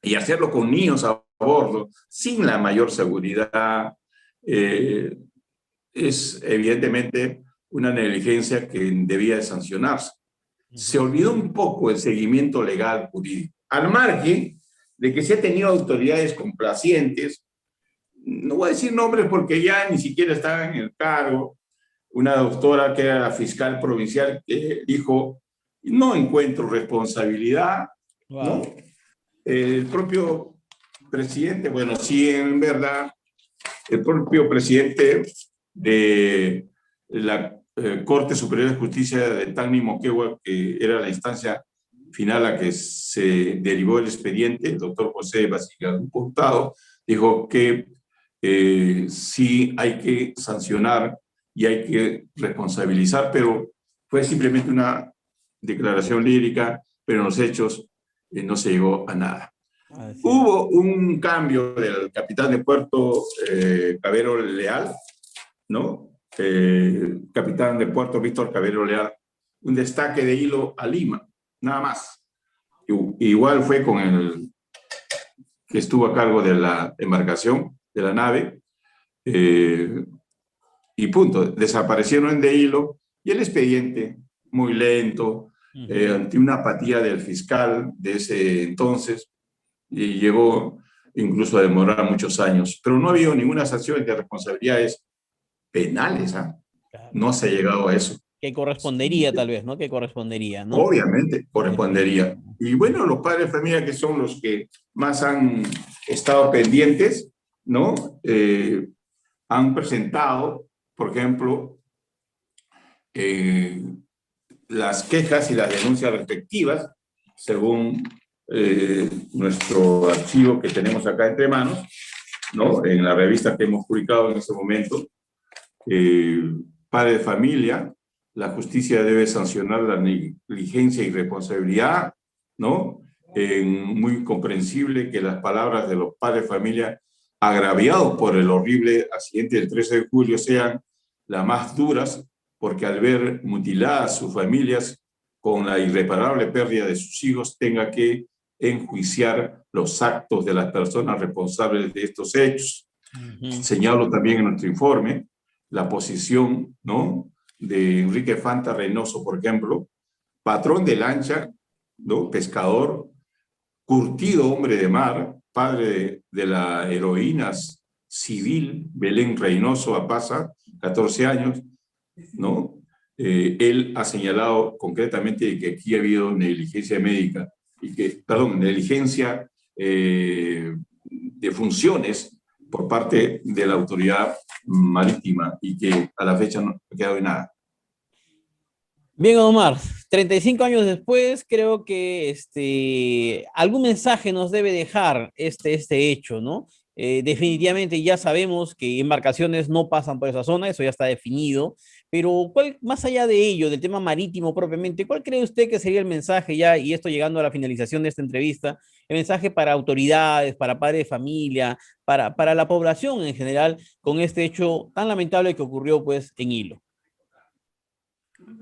S2: y hacerlo con niños a bordo, sin la mayor seguridad, es evidentemente una negligencia que debía de sancionarse. Se olvidó un poco el seguimiento legal jurídico, al margen de que se ha tenido autoridades complacientes, no voy a decir nombres porque ya ni siquiera estaban en el cargo, una doctora que era la fiscal provincial que dijo, no encuentro responsabilidad, ¿no?
S1: Wow.
S2: El propio presidente, bueno, sí, en verdad, el propio presidente de la Corte Superior de Justicia de Tacna y Moquegua, que era la instancia final a que se derivó el expediente, el doctor José Basigazu Hurtado, dijo que sí hay que sancionar y hay que responsabilizar, pero fue simplemente una declaración lírica, pero en los hechos no se llegó a nada. Hubo un cambio del capitán de puerto Cabero Leal, ¿no? Capitán de puerto Víctor Cabero Leal, un destaque de hilo a Lima, nada más. Igual fue con el que estuvo a cargo de la embarcación, de la nave, y punto. Desaparecieron de hilo y el expediente, muy lento, ante una apatía del fiscal de ese entonces, y llegó incluso a demorar muchos años. Pero no ha habido ninguna sanción de responsabilidades penales, ¿eh?
S1: Claro.
S2: No se ha llegado a eso.
S1: Que correspondería tal vez, ¿no? Que correspondería, ¿no?
S2: Obviamente correspondería. Y bueno, los padres de familia que son los que más han estado pendientes, ¿no? Han presentado, por ejemplo, las quejas y las denuncias respectivas, según nuestro archivo que tenemos acá entre manos, ¿no? En la revista que hemos publicado en ese momento. Padre de familia, la justicia debe sancionar la negligencia y responsabilidad, ¿no? Muy comprensible que las palabras de los padres de familia agraviados por el horrible accidente del 13 de julio sean las más duras, porque al ver mutiladas sus familias con la irreparable pérdida de sus hijos, tenga que enjuiciar los actos de las personas responsables de estos hechos. Señalo también en nuestro informe la posición, ¿no?, de Enrique Fanta Reynoso, por ejemplo, patrón de lancha, ¿no?, pescador, curtido hombre de mar, padre de la heroína civil Belén Reynoso Apaza, 14 años, ¿no? Él ha señalado concretamente que aquí ha habido negligencia médica, y que, perdón, negligencia de funciones por parte de la autoridad marítima, y que a la fecha no ha quedado en nada.
S1: Bien, Omar, 35 años después, creo que algún mensaje nos debe dejar este hecho, ¿no? Definitivamente ya sabemos que embarcaciones no pasan por esa zona, eso ya está definido, pero más allá de ello, del tema marítimo propiamente, ¿cuál cree usted que sería el mensaje ya, y esto llegando a la finalización de esta entrevista, el mensaje para autoridades, para padres de familia, para la población en general, con este hecho tan lamentable que ocurrió pues en Hilo?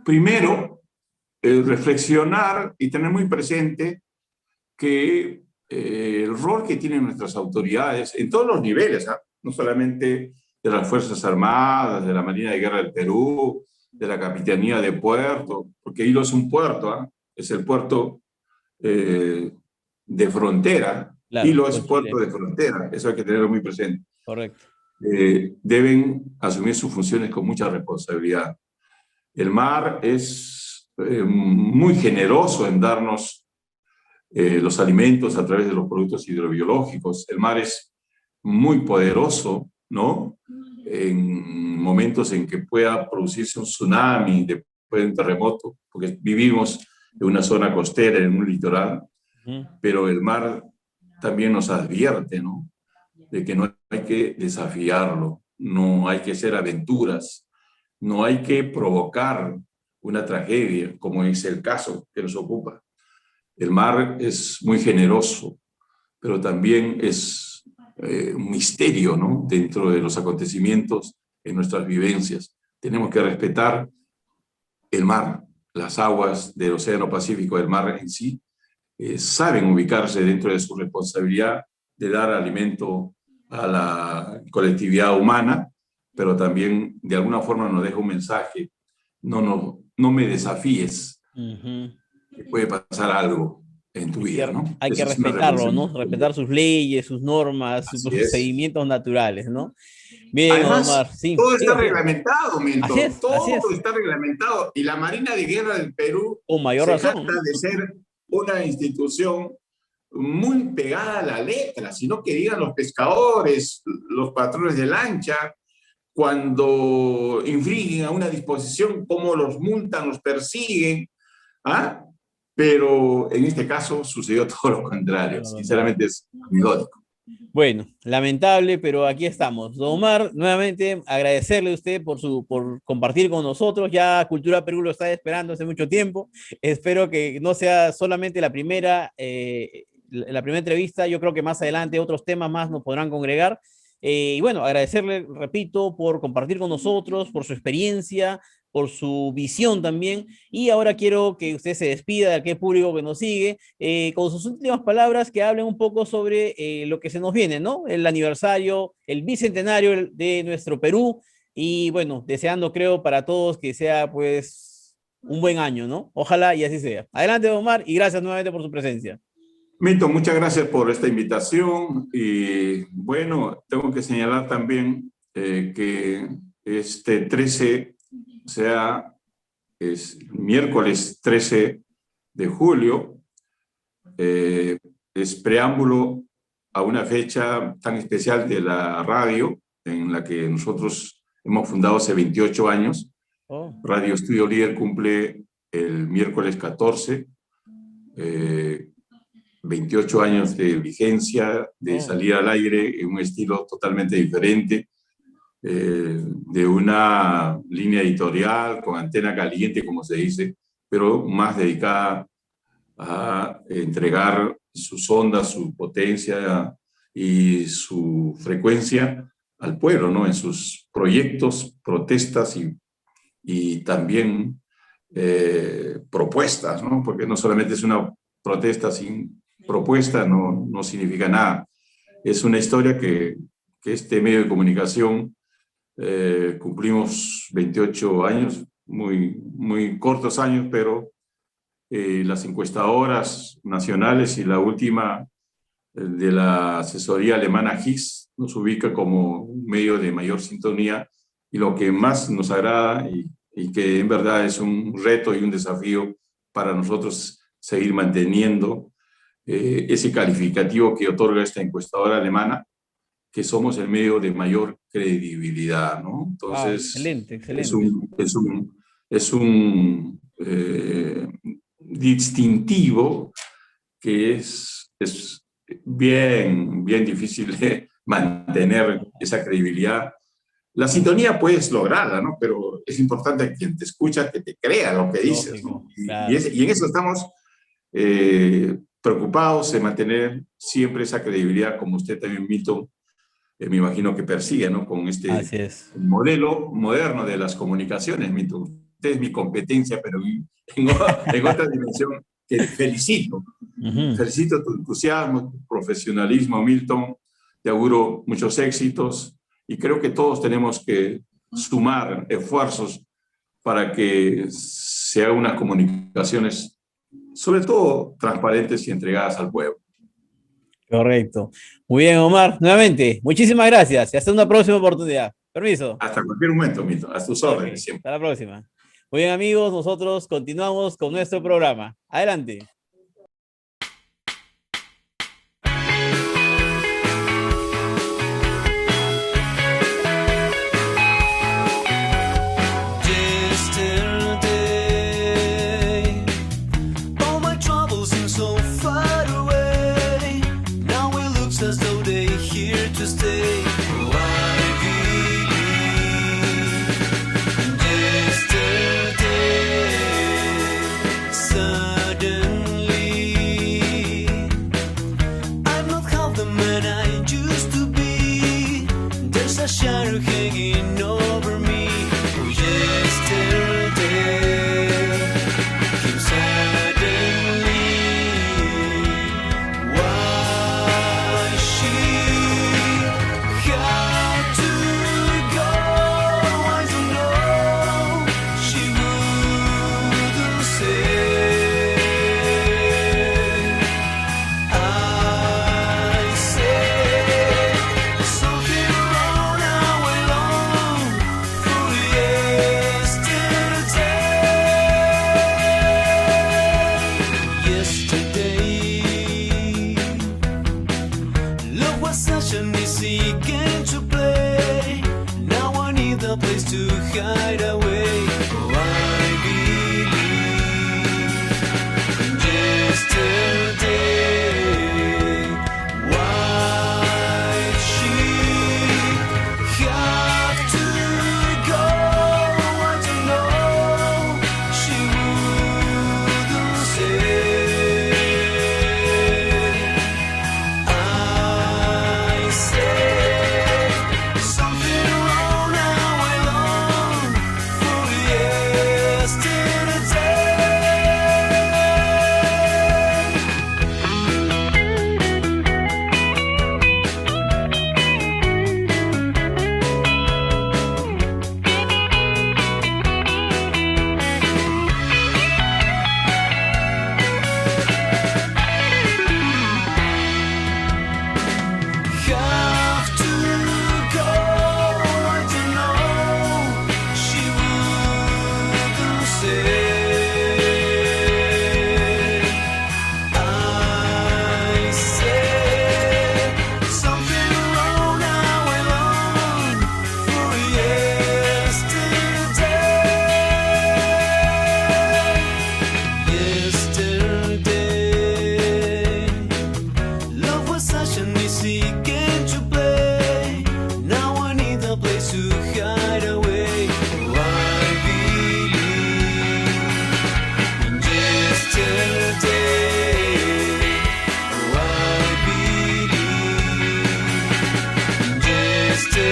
S2: Primero, reflexionar y tener muy presente que el rol que tienen nuestras autoridades en todos los niveles, ¿eh? No solamente de las Fuerzas Armadas, de la Marina de Guerra del Perú, de la Capitanía de Puerto, porque Hilo es un puerto, ¿eh? Es el puerto de frontera.
S1: Claro,
S2: Hilo es
S1: con
S2: puerto
S1: Chile.
S2: de frontera, eso hay que tenerlo muy presente.
S1: Correcto.
S2: Deben asumir sus funciones con mucha responsabilidad. El mar es muy generoso en darnos los alimentos a través de los productos hidrobiológicos. El mar es muy poderoso, ¿no? En momentos en que pueda producirse un tsunami, después de un terremoto, porque vivimos en una zona costera, en un litoral, pero el mar también nos advierte, ¿no?, de que no hay que desafiarlo, no hay que hacer aventuras, no hay que provocar una tragedia, como es el caso que nos ocupa. El mar es muy generoso, pero también es un misterio, ¿no? Dentro de los acontecimientos en nuestras vivencias. Tenemos que respetar el mar, las aguas del Océano Pacífico, el mar en sí, saben ubicarse dentro de su responsabilidad de dar alimento a la colectividad humana, pero también de alguna forma nos deja un mensaje: no me desafíes, que puede pasar algo en tu vida, ¿no?
S1: Hay que
S2: Esa es una
S1: respetarlo,
S2: reflexión.
S1: ¿no? Respetar sus leyes, sus normas, sus
S2: Así es.
S1: procedimientos naturales, ¿no? Bien,
S2: Además,
S1: Omar, sí,
S2: todo está
S1: siga, siga.
S2: reglamentado,
S1: Así
S2: Milton,
S1: es, así
S2: todo
S1: es.
S2: está reglamentado. Y la Marina de Guerra del Perú
S1: Con mayor
S2: se
S1: razón,
S2: jacta
S1: ¿no?
S2: de ser una institución muy pegada a la letra, sino que digan los pescadores, los patrones de lancha, cuando infringen a una disposición, cómo los multan, los persiguen, ¿ah? Pero en este caso sucedió todo lo contrario.
S1: Todo lo contrario.
S2: Sinceramente es anecdótico.
S1: Bueno, lamentable, pero aquí estamos. Don Omar, nuevamente agradecerle a usted por compartir con nosotros. Ya Cultura Perú lo está esperando hace mucho tiempo. Espero que no sea solamente la primera entrevista. Yo creo que más adelante otros temas más nos podrán congregar. Y bueno, agradecerle, repito, por compartir con nosotros, por su experiencia, por su visión también. Y ahora quiero que usted se despida de aquel público que nos sigue, con sus últimas palabras, que hablen un poco sobre lo que se nos viene, ¿no? El aniversario, el bicentenario de nuestro Perú. Y bueno, deseando, creo, para todos que sea, pues, un buen año, ¿no? Ojalá y así sea. Adelante, Omar, y gracias nuevamente por su presencia.
S2: Milton, muchas gracias por esta invitación y bueno, tengo que señalar también que este 13, o sea, es miércoles 13 de julio, es preámbulo a una fecha tan especial de la radio en la que nosotros hemos fundado hace 28 años.
S1: Oh.
S2: Radio Estudio Líder cumple el miércoles 14, 28 años de vigencia, de salir al aire en un estilo totalmente diferente, de una línea editorial con antena caliente, como se dice, pero más dedicada a entregar sus ondas, su potencia y su frecuencia al pueblo, ¿no? En sus proyectos, protestas y también propuestas, ¿no? Porque no solamente es una protesta sin propuesta, no significa nada. Es una historia que este medio de comunicación cumplimos 28 años, muy cortos años, pero las encuestadoras nacionales y la última de la asesoría alemana HIS nos ubica como un medio de mayor sintonía, y lo que más nos agrada y que en verdad es un reto y un desafío para nosotros seguir manteniendo ese calificativo que otorga esta encuestadora alemana, que somos el medio de mayor credibilidad, ¿no? Entonces,
S1: excelente, excelente.
S2: es un distintivo que es bien difícil de mantener esa credibilidad. La sintonía puedes lograrla, ¿no? Pero es importante que quien te escucha que te crea lo que dices, ¿no?
S1: Claro.
S2: Y en eso estamos preocupados de mantener siempre esa credibilidad, como usted también, Milton, me imagino que persigue, ¿no? Con este modelo moderno de las comunicaciones, Milton. Usted es mi competencia, pero en otra dimensión, que felicito. Felicito tu entusiasmo, tu profesionalismo, Milton. Te auguro muchos éxitos y creo que todos tenemos que sumar esfuerzos para que se hagan unas comunicaciones, sobre todo transparentes y entregadas al pueblo.
S1: Correcto. Muy bien, Omar. Nuevamente, muchísimas gracias y hasta una próxima oportunidad. Permiso.
S2: Hasta cualquier momento, Milton. A tus órdenes siempre.
S1: Hasta la próxima. Muy bien, amigos, nosotros continuamos con nuestro programa. Adelante.
S3: Yesterday seeking to play. Now I need a place to hide away. Oh, I believe in yesterday. White sheep have to go. I don't know. She wouldn't say. I said something wrong. Now I long for yesterday. Have to go. I don't know. She wouldn't say. I said something wrong. Now I long for yesterday. Love was such an easy game to play. Now I need a place to hide away. Oh, I believe in yesterday. Oh, I believe in yesterday.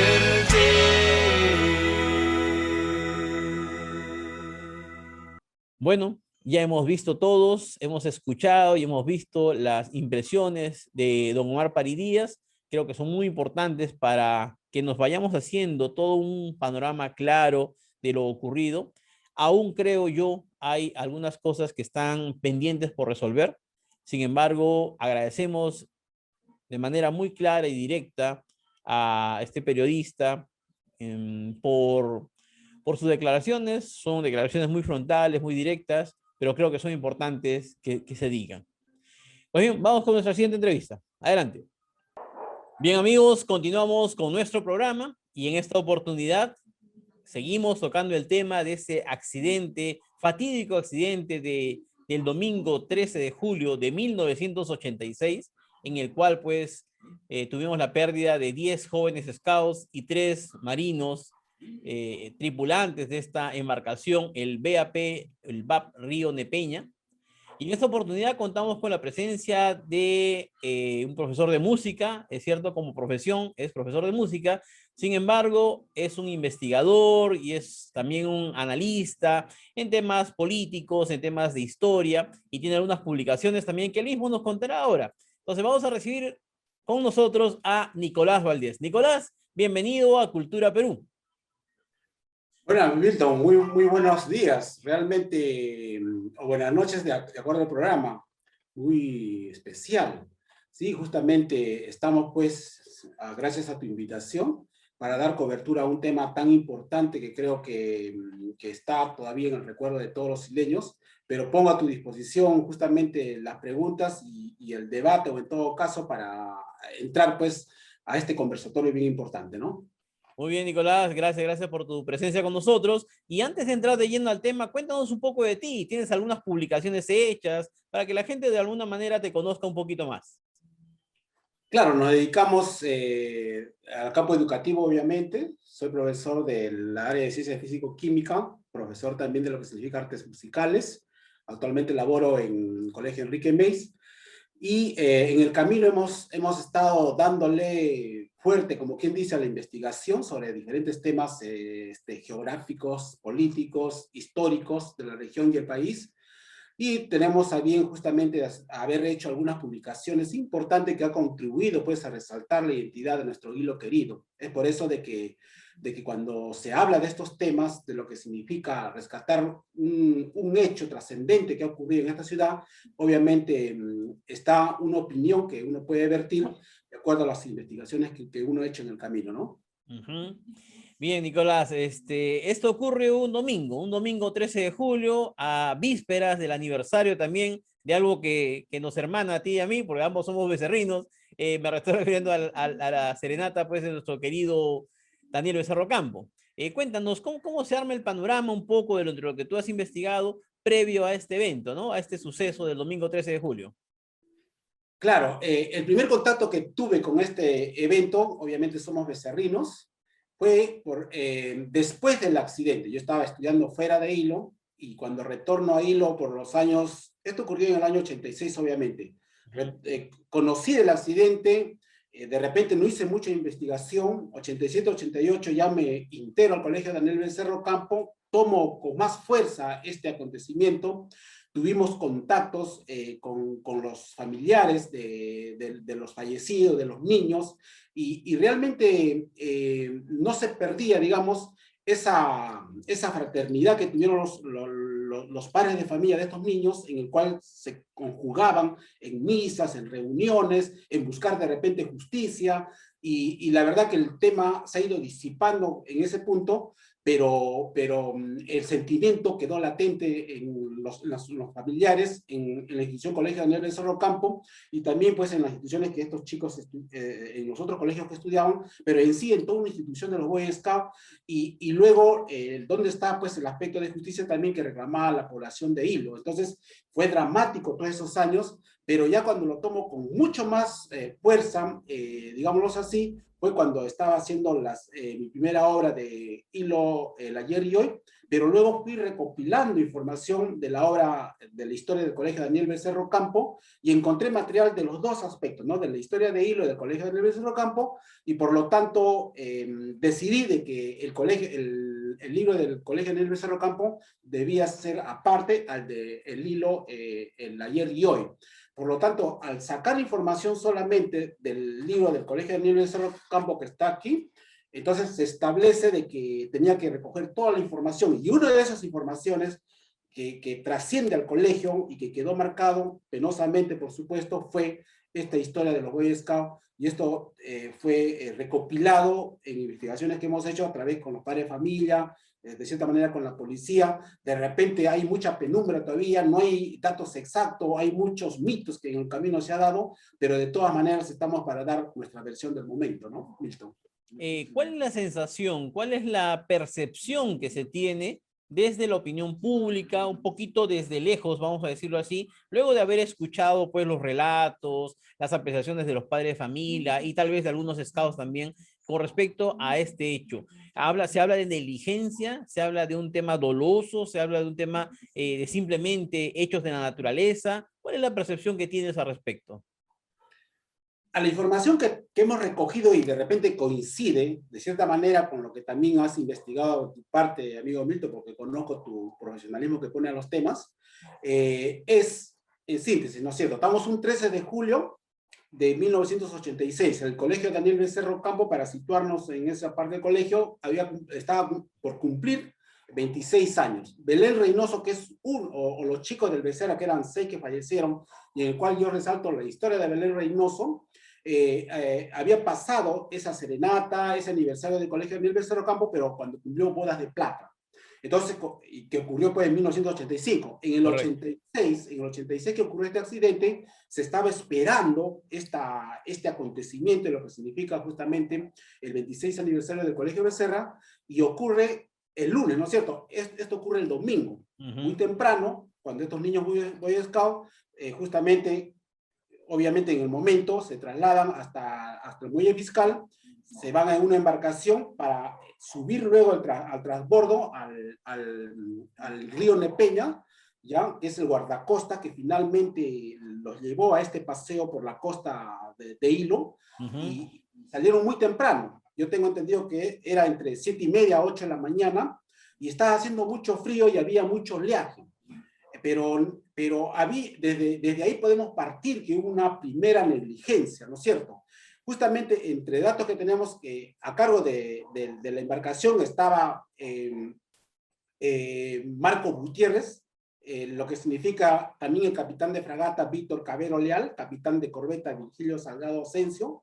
S1: Bueno, ya hemos visto todos, hemos escuchado y hemos visto las impresiones de don Omar Paridías. Creo que son muy importantes para que nos vayamos haciendo todo un panorama claro de lo ocurrido. Aún creo yo, hay algunas cosas que están pendientes por resolver. Sin embargo, agradecemos de manera muy clara y directa a este periodista por sus declaraciones. Son declaraciones muy frontales, muy directas, pero creo que son importantes que se digan. Pues bien, vamos con nuestra siguiente entrevista. Adelante. Bien, amigos, continuamos con nuestro programa y en esta oportunidad seguimos tocando el tema de ese accidente, fatídico accidente del domingo 13 de julio de 1986, en el cual pues tuvimos la pérdida de 10 jóvenes scouts y 3 marinos tripulantes de esta embarcación, el BAP Río Nepeña. Y en esta oportunidad contamos con la presencia de un profesor de música, es cierto, como profesión es profesor de música, sin embargo es un investigador y es también un analista en temas políticos, en temas de historia, y tiene algunas publicaciones también que él mismo nos contará ahora. Entonces vamos a recibir con nosotros a Nicolás Valdés. Nicolás, bienvenido a Cultura Perú.
S4: Bueno, Milton, muy buenos días, realmente, o buenas noches de acuerdo al programa, muy especial. Sí, justamente estamos pues, gracias a tu invitación, para dar cobertura a un tema tan importante que creo que está todavía en el recuerdo de todos los isleños, pero pongo a tu disposición justamente las preguntas y el debate, o en todo caso, para entrar pues a este conversatorio bien importante, ¿no?
S1: Muy bien, Nicolás, gracias por tu presencia con nosotros. Y antes de entrar de lleno al tema, cuéntanos un poco de ti. ¿Tienes algunas publicaciones hechas para que la gente de alguna manera te conozca un poquito más?
S4: Claro, nos dedicamos al campo educativo, obviamente. Soy profesor del área de ciencia físico-química, profesor también de lo que significa artes musicales. Actualmente laboro en el Colegio Enrique Meis. Y en el camino hemos estado dándole fuerte, como quien dice, a la investigación sobre diferentes temas geográficos, políticos, históricos de la región y el país. Y tenemos a bien justamente haber hecho algunas publicaciones importantes que han contribuido pues a resaltar la identidad de nuestro hilo querido. Es por eso de que cuando se habla de estos temas, de lo que significa rescatar un hecho trascendente que ha ocurrido en esta ciudad, obviamente está una opinión que uno puede vertir de acuerdo a las investigaciones que uno ha hecho en el camino, ¿no?
S1: Uh-huh. Bien, Nicolás, esto ocurre un domingo 13 de julio, a vísperas del aniversario también de algo que nos hermana a ti y a mí, porque ambos somos becerrinos, Me estoy refiriendo a la serenata, pues, de nuestro querido Daniel Becerro Campo. Cuéntanos, ¿cómo se arma el panorama un poco de lo que tú has investigado previo a este evento, ¿no? A este suceso del domingo 13 de julio.
S4: Claro, el primer contacto que tuve con este evento, obviamente somos becerrinos, fue después del accidente. Yo estaba estudiando fuera de Hilo y cuando retorno a Hilo por los años, esto ocurrió en el año 86 obviamente, conocí el accidente, de repente no hice mucha investigación, 87, 88 ya me integro al Colegio Daniel Becerro Campo, tomo con más fuerza este acontecimiento. Tuvimos contactos con los familiares de los fallecidos, de los niños, y realmente no se perdía, digamos, esa fraternidad que tuvieron los padres de familia de estos niños, en el cual se conjugaban en misas, en reuniones, en buscar de repente justicia, y la verdad que el tema se ha ido disipando en ese punto, pero el sentimiento quedó latente en los familiares, en la institución Colegio Daniel Becerro Campo, y también pues en las instituciones que estos chicos, en los otros colegios que estudiaban, pero en sí en toda una institución de los Boy Scouts, y luego dónde está pues el aspecto de justicia también que reclamaba la población de Hilo. Entonces fue dramático todos esos años, pero ya cuando lo tomo con mucho más fuerza, digámoslo así, fue cuando estaba haciendo mi primera obra de Hilo, el ayer y hoy, pero luego fui recopilando información de la obra, de la historia del Colegio Daniel Becerro Campo, y encontré material de los dos aspectos, ¿no? De la historia de Hilo y del Colegio Daniel Becerro Campo, y por lo tanto decidí de que el libro del Colegio Daniel Becerro Campo debía ser aparte al del Hilo, el ayer y hoy. Por lo tanto, al sacar información solamente del libro del Colegio Daniel Becerro Campo que está aquí, entonces se establece de que tenía que recoger toda la información, y una de esas informaciones que trasciende al colegio y que quedó marcado penosamente, por supuesto, fue esta historia de los Boy Scouts, y esto fue recopilado en investigaciones que hemos hecho a través con los padres de familia, de cierta manera con la policía. De repente hay mucha penumbra todavía, no hay datos exactos, hay muchos mitos que en el camino se ha dado, pero de todas maneras estamos para dar nuestra versión del momento, ¿no, Milton?
S1: ¿Cuál es la sensación, cuál es la percepción que se tiene desde la opinión pública, un poquito desde lejos, vamos a decirlo así, luego de haber escuchado pues los relatos, las apreciaciones de los padres de familia y tal vez de algunos scouts también con respecto a este hecho? Se habla de negligencia, se habla de un tema doloso, se habla de un tema de simplemente hechos de la naturaleza. ¿Cuál es la percepción que tienes al respecto?
S4: A la información que hemos recogido y de repente coincide, de cierta manera, con lo que también has investigado de tu parte, amigo Milton, porque conozco tu profesionalismo que pone a los temas, es, en síntesis, ¿no es cierto? Estamos un 13 de julio de 1986, el Colegio Daniel Becerro Campo, para situarnos en esa parte del colegio, estaba por cumplir 26 años. Belén Reynoso, que es o los chicos del Becerra, que eran 6 que fallecieron, y en el cual yo resalto la historia de Belén Reynoso, había pasado esa serenata, ese aniversario del Colegio Daniel Becerro Campo, pero cuando cumplió bodas de plata. Entonces, que ocurrió pues en 1985. En el 86 que ocurrió este accidente, se estaba esperando este acontecimiento, lo que significa justamente el 26 aniversario del Colegio Becerra, y ocurre el lunes, ¿no es cierto? Esto ocurre el domingo, muy temprano, cuando estos niños Boy Scout, justamente, obviamente en el momento, se trasladan hasta el muelle fiscal, se van en una embarcación para subir luego al transbordo al río Nepeña, ¿ya? Que es el guardacosta que finalmente los llevó a este paseo por la costa de Hilo, y salieron muy temprano. Yo tengo entendido que era entre 7:30 a 8 de la mañana, y estaba haciendo mucho frío y había mucho oleaje. Pero desde ahí podemos partir que hubo una primera negligencia, ¿no es cierto? Justamente entre datos que tenemos, a cargo de la embarcación estaba Marco Gutiérrez, lo que significa también el capitán de fragata Víctor Cabero Leal, capitán de corbeta Virgilio Salgado Asensio,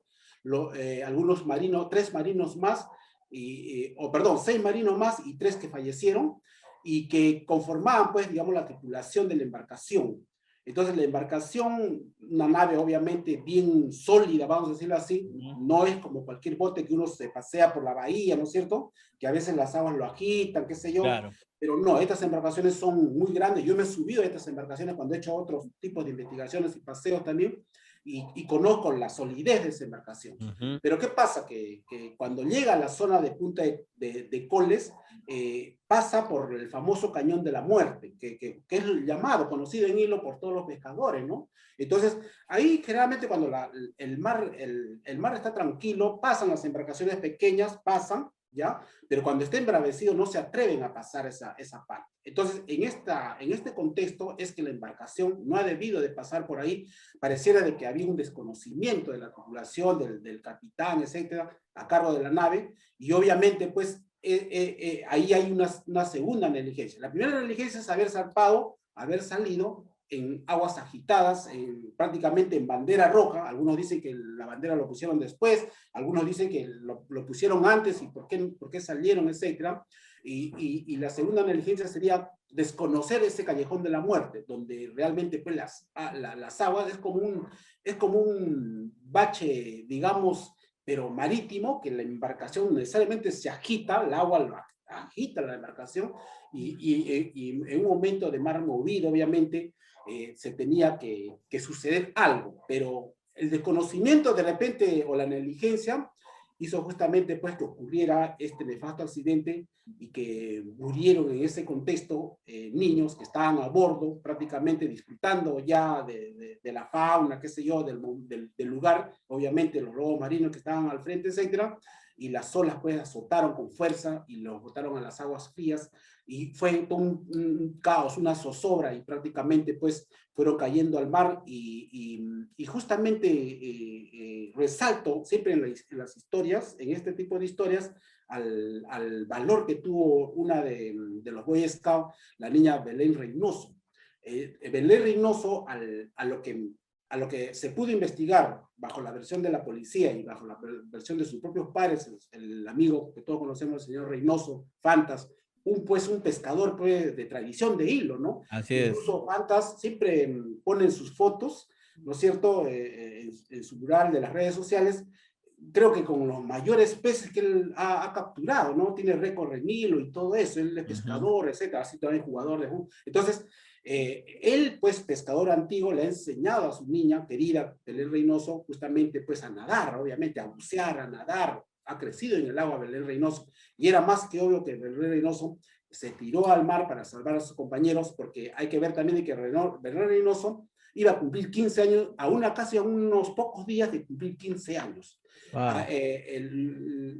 S4: algunos marinos, 6 marinos más, y 3 que fallecieron, y que conformaban, pues, digamos, la tripulación de la embarcación. Entonces la embarcación, una nave obviamente bien sólida, vamos a decirlo así, no es como cualquier bote que uno se pasea por la bahía, ¿no es cierto? Que a veces las aguas lo agitan, qué sé yo.
S1: Claro.
S4: Pero no, estas embarcaciones son muy grandes. Yo me he subido a estas embarcaciones cuando he hecho otros tipos de investigaciones y paseos también, y conozco la solidez de esa embarcación. Pero ¿qué pasa? Que cuando llega a la zona de Punta de Coles, pasa por el famoso Cañón de la Muerte, que es el llamado, conocido en Hilo por todos los pescadores, ¿no? Entonces, ahí generalmente cuando el mar está tranquilo, pasan las embarcaciones pequeñas, pasan, ¿ya? Pero cuando está embravecido no se atreven a pasar esa parte. Entonces, en este contexto es que la embarcación no ha debido de pasar por ahí. Pareciera de que había un desconocimiento de la tripulación, del capitán, etcétera, a cargo de la nave, y obviamente, pues, ahí hay una segunda negligencia. La primera negligencia es haber zarpado, haber salido en aguas agitadas, prácticamente en bandera roja. Algunos dicen que la bandera lo pusieron después, algunos dicen que lo pusieron antes y por qué salieron, etcétera. Y la segunda negligencia sería desconocer ese callejón de la muerte, donde realmente pues, las aguas es como un bache, digamos, pero marítimo, que la embarcación necesariamente se agita, el agua lo agita la embarcación, y en un momento de mar movido, obviamente, se tenía que suceder algo, pero el desconocimiento de repente o la negligencia hizo justamente pues que ocurriera este nefasto accidente y que murieron en ese contexto niños que estaban a bordo prácticamente disfrutando ya de la fauna, qué sé yo, del lugar, obviamente los lobos marinos que estaban al frente, etcétera, y las olas pues azotaron con fuerza y los botaron a las aguas frías y fue todo un caos, una zozobra y prácticamente pues fueron cayendo al mar y justamente resalto siempre en las historias, en este tipo de historias, al valor que tuvo una de los Boy Scouts, la niña Belén Reynoso. Belén Reynoso, a lo que se pudo investigar bajo la versión de la policía y bajo la versión de sus propios padres, el amigo que todos conocemos, el señor Reynoso, Fantas, un pescador pues, de tradición de Hilo, ¿no?
S1: Así es.
S4: Incluso Fantas siempre pone sus fotos, ¿no es cierto?, en su mural de las redes sociales, creo que con los mayores peces que él ha capturado, ¿no? Tiene récord en Hilo y todo eso, él es pescador, etcétera, así también jugador de fútbol. Entonces, él, pues, pescador antiguo, le ha enseñado a su niña querida, Belén Reynoso, justamente, pues, a nadar, obviamente, a bucear, a nadar. Ha crecido en el agua Belén Reynoso, y era más que obvio que Belén Reynoso se tiró al mar para salvar a sus compañeros, porque hay que ver también que Belén Reynoso iba a cumplir 15 años, casi a unos pocos días de cumplir 15 años.
S1: Wow.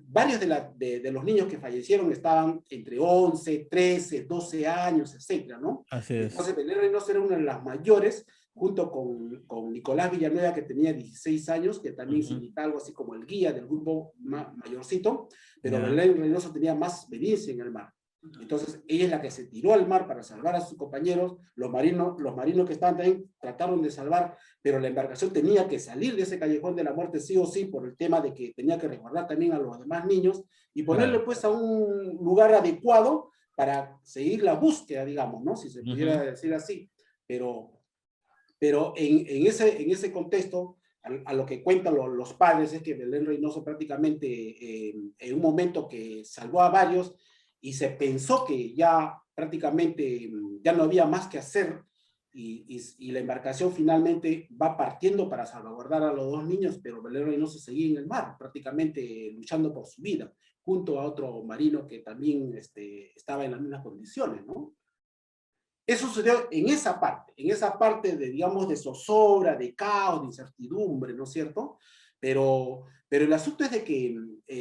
S4: Varios de los niños que fallecieron estaban entre 11, 13, 12 años, etcétera, ¿no?
S1: Así es.
S4: Entonces, Belén Reynoso era una de las mayores, junto con Nicolás Villanueva, que tenía 16 años, que también significa algo así como el guía del grupo mayorcito, pero Belén Reynoso tenía más experiencia en el mar. Entonces, ella es la que se tiró al mar para salvar a sus compañeros. Los marinos que estaban también trataron de salvar, pero la embarcación tenía que salir de ese callejón de la muerte sí o sí, por el tema de que tenía que resguardar también a los demás niños y ponerle pues a un lugar adecuado para seguir la búsqueda, digamos, ¿no? Si se pudiera decir así. Pero en ese contexto, a lo que cuentan los padres, es que Belén Reynoso prácticamente en un momento que salvó a varios y se pensó que ya prácticamente ya no había más que hacer y la embarcación finalmente va partiendo para salvaguardar a los dos niños, pero Belén Reynoso seguía en el mar, prácticamente luchando por su vida, junto a otro marino que también estaba en las mismas condiciones, ¿no? Eso sucedió en esa parte de, digamos, de zozobra, de caos, de incertidumbre, ¿no es cierto? Pero el asunto es de que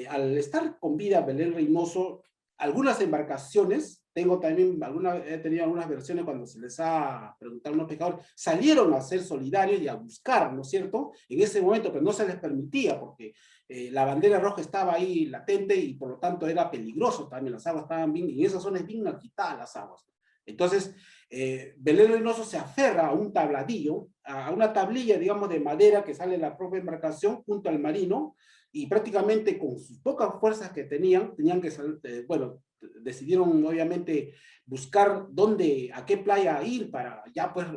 S4: al estar con vida Belén Reynoso, algunas embarcaciones, he tenido algunas versiones cuando se les ha preguntado a unos pescadores, salieron a ser solidarios y a buscar, ¿no es cierto? En ese momento, pero no se les permitía porque la bandera roja estaba ahí latente y por lo tanto era peligroso también, las aguas estaban bien, y en esa zona es bien agitadas las aguas. Entonces, Belén Reynoso se aferra a un tabladillo, a una tablilla, digamos, de madera que sale de la propia embarcación junto al marino, y prácticamente con sus pocas fuerzas que tenían que bueno, decidieron obviamente buscar a qué playa ir para ya pues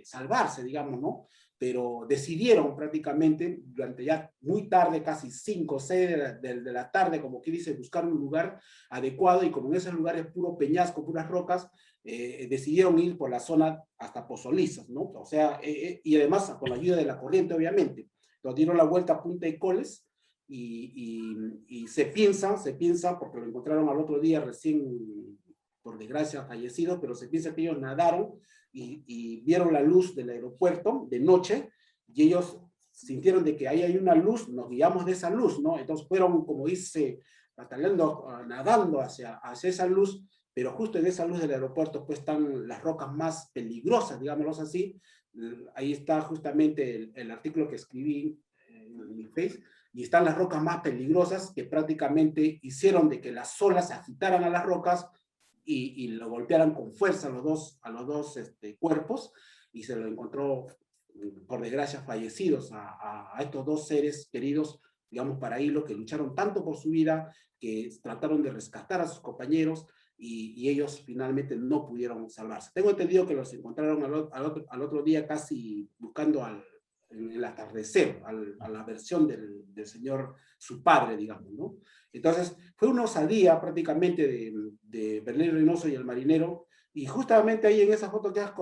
S4: salvarse, digamos, ¿no? Pero decidieron prácticamente durante ya muy tarde, casi 5 o 6 de la tarde, como que dice, buscar un lugar adecuado, y como en ese lugar es puro peñasco, puras rocas, decidieron ir por la zona hasta Pozolizas, ¿no? O sea, y además con la ayuda de la corriente, obviamente. Entonces dieron la vuelta a Punta de Coles, y se piensa, porque lo encontraron al otro día recién, por desgracia, fallecido, pero se piensa que ellos nadaron y vieron la luz del aeropuerto de noche, y ellos sintieron de que ahí hay una luz, nos guiamos de esa luz, ¿no? Entonces fueron, como dice, batallando, nadando hacia esa luz, pero justo en esa luz del aeropuerto pues están las rocas más peligrosas, digámoslo así. Ahí está justamente el artículo que escribí en mi face, y están las rocas más peligrosas que prácticamente hicieron de que las olas agitaran a las rocas y lo golpearan con fuerza a los dos cuerpos, y se lo encontró, por desgracia, fallecidos a estos dos seres queridos, digamos, para hilo, que lucharon tanto por su vida, que trataron de rescatar a sus compañeros, y ellos finalmente no pudieron salvarse. Tengo entendido que los encontraron al otro día casi buscando en el atardecer, a la versión del señor, su padre, digamos, ¿no? Entonces, fue una osadía prácticamente de Belén Reynoso y el marinero, y justamente ahí en esa foto que has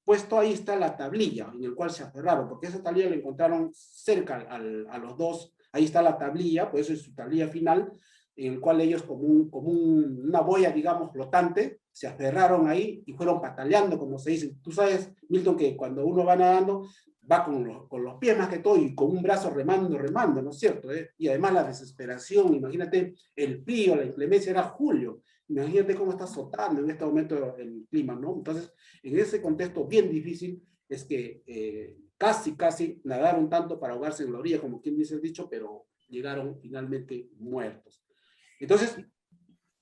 S4: puesto, ahí está la tablilla en el cual se aferraron, porque esa tablilla la encontraron cerca a los dos, ahí está la tablilla, pues eso es su tablilla final, en el cual ellos como una boya, digamos, flotante, se aferraron ahí y fueron pataleando, como se dice. Tú sabes, Milton, que cuando uno va nadando, va con los pies más que todo y con un brazo remando, ¿no es cierto? Y además la desesperación, imagínate el frío, la inclemencia, era julio, imagínate cómo está azotando en este momento el clima, ¿no? Entonces, en ese contexto bien difícil, es que casi nadaron tanto para ahogarse en la orilla, como quien dice el dicho, pero llegaron finalmente muertos. Entonces,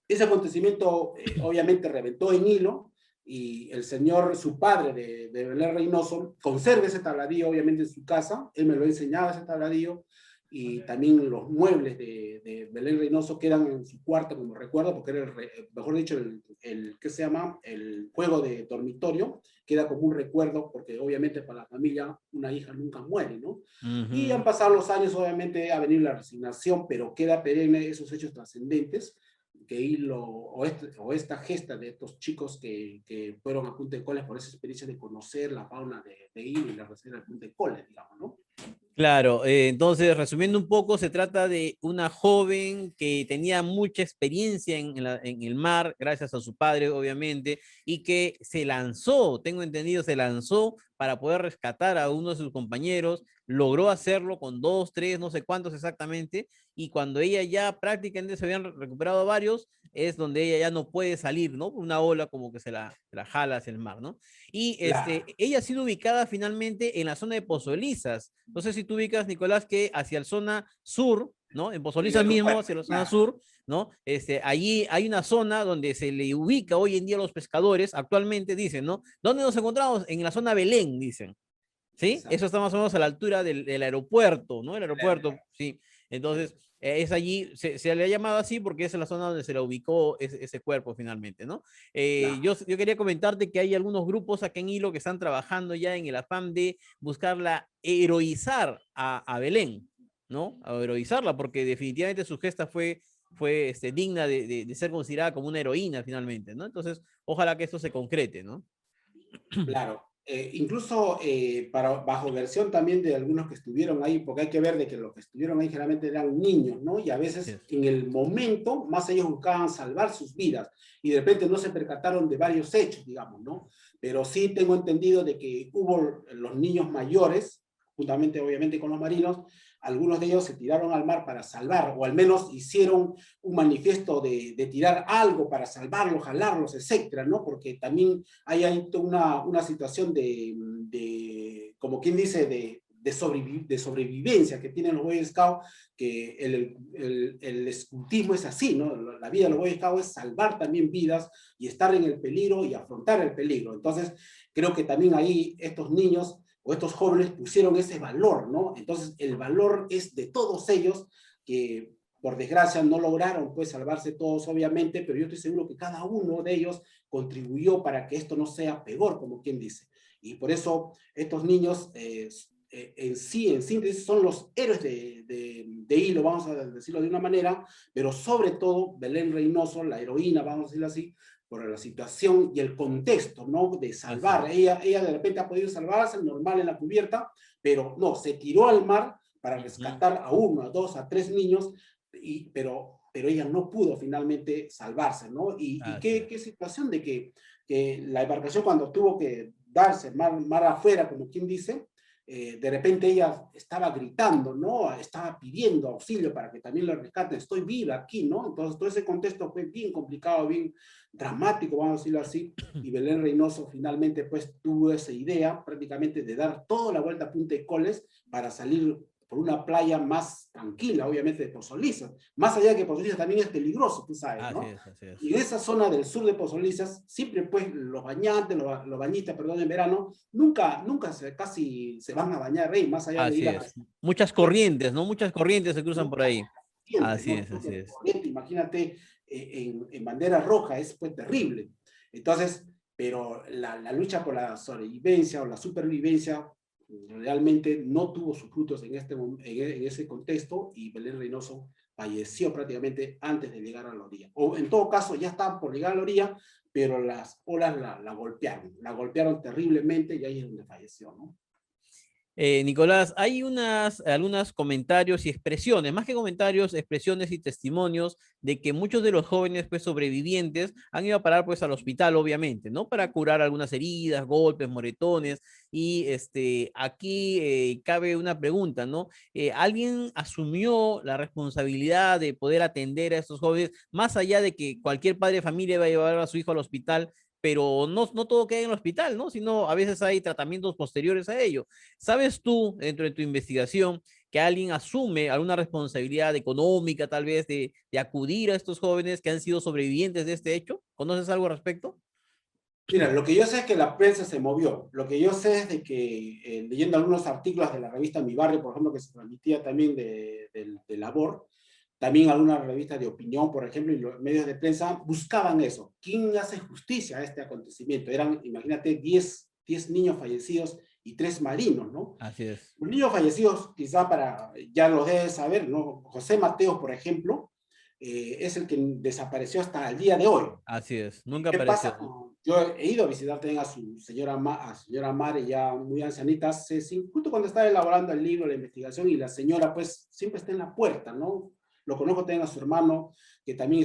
S4: ese acontecimiento obviamente reventó en hilo, y el señor, su padre de Belén Reynoso, conserva ese tabladillo obviamente en su casa, él me lo enseñaba ese tabladillo, y también los muebles de Belén Reynoso quedan en su cuarto como recuerdo, porque era, mejor dicho, ¿qué se llama? El juego de dormitorio, queda como un recuerdo, porque obviamente para la familia una hija nunca muere, ¿no? Y han pasado los años, obviamente ha venido la resignación, pero queda perenne esos hechos trascendentes, que hilo, esta gesta de estos chicos que fueron a Punta de Coles por esa experiencia de conocer la fauna de Hilo y la reserva de Punta de Coles, digamos, ¿no?
S1: Claro, entonces resumiendo un poco, se trata de una joven que tenía mucha experiencia en el mar, gracias a su padre, obviamente, y que se lanzó, tengo entendido, se lanzó para poder rescatar a uno de sus compañeros, logró hacerlo con 2, 3, no sé cuántos exactamente, y cuando ella ya prácticamente se habían recuperado varios, es donde ella ya no puede salir, ¿no? Una ola como que se la jala hacia el mar, ¿no? Y
S4: Claro.
S1: ella ha sido ubicada finalmente en la zona de Pozolizas. No sé si tú ubicas, Nicolás, que hacia la zona sur, ¿no? En
S4: El
S1: Pozolizas mismo,
S4: aeropuerto,
S1: hacia la zona
S4: claro.
S1: sur, ¿no? Allí hay una zona donde se le ubica hoy en día a los pescadores, actualmente dicen, ¿no? ¿Dónde nos encontramos? En la zona Belén, dicen. ¿Sí?
S4: Exacto.
S1: Eso está más o menos a la altura del aeropuerto, ¿no? El aeropuerto, sí. Entonces, es allí, se le ha llamado así porque esa es la zona donde se le ubicó ese cuerpo finalmente, ¿no?
S4: Claro.
S1: Yo quería comentarte que hay algunos grupos aquí en Hilo que están trabajando ya en el afán de buscarla heroizar a Belén, ¿no? A heroizarla, porque definitivamente su gesta fue digna de ser considerada como una heroína finalmente, ¿no? Entonces, ojalá que esto se concrete, ¿no?
S4: Claro, incluso bajo versión también de algunos que estuvieron ahí, porque hay que ver de que los que estuvieron ahí generalmente eran niños, ¿no? Y a veces
S1: Yes.
S4: en el momento más ellos buscaban salvar sus vidas, y de repente no se percataron de varios hechos, digamos, ¿no? Pero sí tengo entendido de que hubo los niños mayores, juntamente obviamente con los marinos, algunos de ellos se tiraron al mar para salvar, o al menos hicieron un manifiesto de tirar algo para salvarlos, jalarlos, etcétera, ¿no? Porque también hay una situación como quien dice, de de sobrevivencia que tienen los Boy Scouts, que el escultismo es así, ¿no? La vida de los Boy Scouts es salvar también vidas y estar en el peligro y afrontar el peligro. Entonces, creo que también ahí estos niños o estos jóvenes pusieron ese valor, ¿no? Entonces, el valor es de todos ellos que, por desgracia, no lograron pues salvarse todos, obviamente, pero yo estoy seguro que cada uno de ellos contribuyó para que esto no sea peor, como quien dice. Y por eso estos niños en síntesis, son los héroes de Hilo, vamos a decirlo de una manera, pero sobre todo Belén Reynoso, la heroína, vamos a decirlo así, por la situación y el contexto, ¿no? De salvar. Ella de repente ha podido salvarse, normal en la cubierta, pero no, se tiró al mar para rescatar a 1, a 2, a 3 niños, pero ella no pudo finalmente salvarse, ¿no? Y qué situación de que la embarcación cuando tuvo que darse mar afuera, como quien dice, de repente ella estaba gritando, ¿no? Estaba pidiendo auxilio para que también lo rescaten, estoy viva aquí, ¿no? Entonces todo ese contexto fue bien complicado, bien dramático, vamos a decirlo así, y Belén Reynoso finalmente pues tuvo esa idea prácticamente de dar toda la vuelta a Punta de Coles para salir por una playa más tranquila, obviamente, de Pozo Lisas. Más allá de que Pozo Lisas también es peligroso, tú sabes, ¿no?
S1: Así es.
S4: Y en esa zona del sur de Pozo Lisas, siempre pues los bañantes, los bañistas, perdón, en verano, nunca casi se van a bañar ahí, más allá de
S1: Así
S4: ir
S1: es. Muchas corrientes, ¿no? Muchas corrientes se cruzan por ahí. Así
S4: ¿no?
S1: es, así es.
S4: Imagínate, en bandera roja, es pues terrible. Entonces, pero la lucha por la sobrevivencia o la supervivencia realmente no tuvo sus frutos en ese contexto y Belén Reynoso falleció prácticamente antes de llegar a la orilla. O en todo caso ya estaba por llegar a la orilla, pero las olas la golpearon terriblemente y ahí es donde falleció, ¿no?
S1: Nicolás, hay algunos comentarios y expresiones, más que comentarios, expresiones y testimonios de que muchos de los jóvenes pues, sobrevivientes han ido a parar pues, al hospital, obviamente, ¿no? Para curar algunas heridas, golpes, moretones. Y aquí cabe una pregunta, ¿no? ¿Alguien asumió la responsabilidad de poder atender a estos jóvenes, más allá de que cualquier padre de familia va a llevar a su hijo al hospital? Pero no todo queda en el hospital, ¿no? Sino a veces hay tratamientos posteriores a ello. ¿Sabes tú, dentro de tu investigación, que alguien asume alguna responsabilidad económica, tal vez, de acudir a estos jóvenes que han sido sobrevivientes de este hecho? ¿Conoces algo al respecto?
S4: Mira, lo que yo sé es que la prensa se movió. Lo que yo sé es de que, leyendo algunos artículos de la revista Mi Barrio, por ejemplo, que se transmitía también de Labor, también algunas revistas de opinión, por ejemplo, y los medios de prensa buscaban eso. ¿Quién hace justicia a este acontecimiento? Eran, imagínate, 10 niños fallecidos y 3 marinos, ¿no?
S1: Así es.
S4: Los niños fallecidos, quizá ya los debes saber, ¿no? José Mateos, por ejemplo, es el que desapareció hasta el día de hoy.
S1: Así es, nunca
S4: ¿Qué
S1: apareció.
S4: pasa? Yo he ido a visitar también a su señora Mare, ya muy ancianita, justo cuando estaba elaborando el libro, la investigación, y la señora pues siempre está en la puerta, ¿no? Lo conozco también a su hermano, que también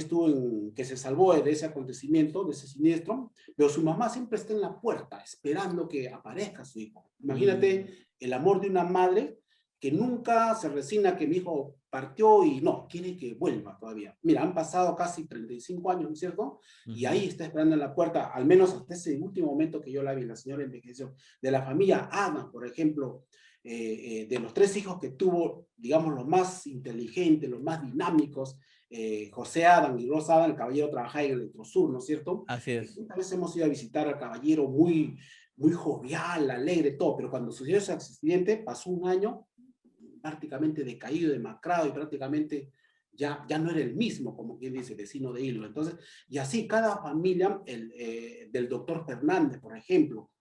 S4: que se salvó de ese acontecimiento, de ese siniestro, pero su mamá siempre está en la puerta, esperando que aparezca su hijo. Imagínate el amor de una madre que nunca se resigna que mi hijo partió y no, quiere que vuelva todavía. Mira, han pasado casi 35 años, ¿no es cierto? Y ahí está esperando en la puerta, al menos hasta ese último momento que yo la vi, la señora envejeció. De la familia Ana, por ejemplo, de los 3 hijos que tuvo, digamos, los más inteligentes, los más dinámicos, José Adán y Rosa Adán, el caballero trabajaba en el Electrosur, ¿no es cierto?
S1: Así es.
S4: Una vez hemos ido a visitar al caballero muy jovial, alegre, todo, pero cuando sucedió ese accidente, pasó un año prácticamente decaído, demacrado, y prácticamente ya no era el mismo, como quien dice, vecino de Hilo. Entonces, y así cada familia, del doctor Fernández, por ejemplo,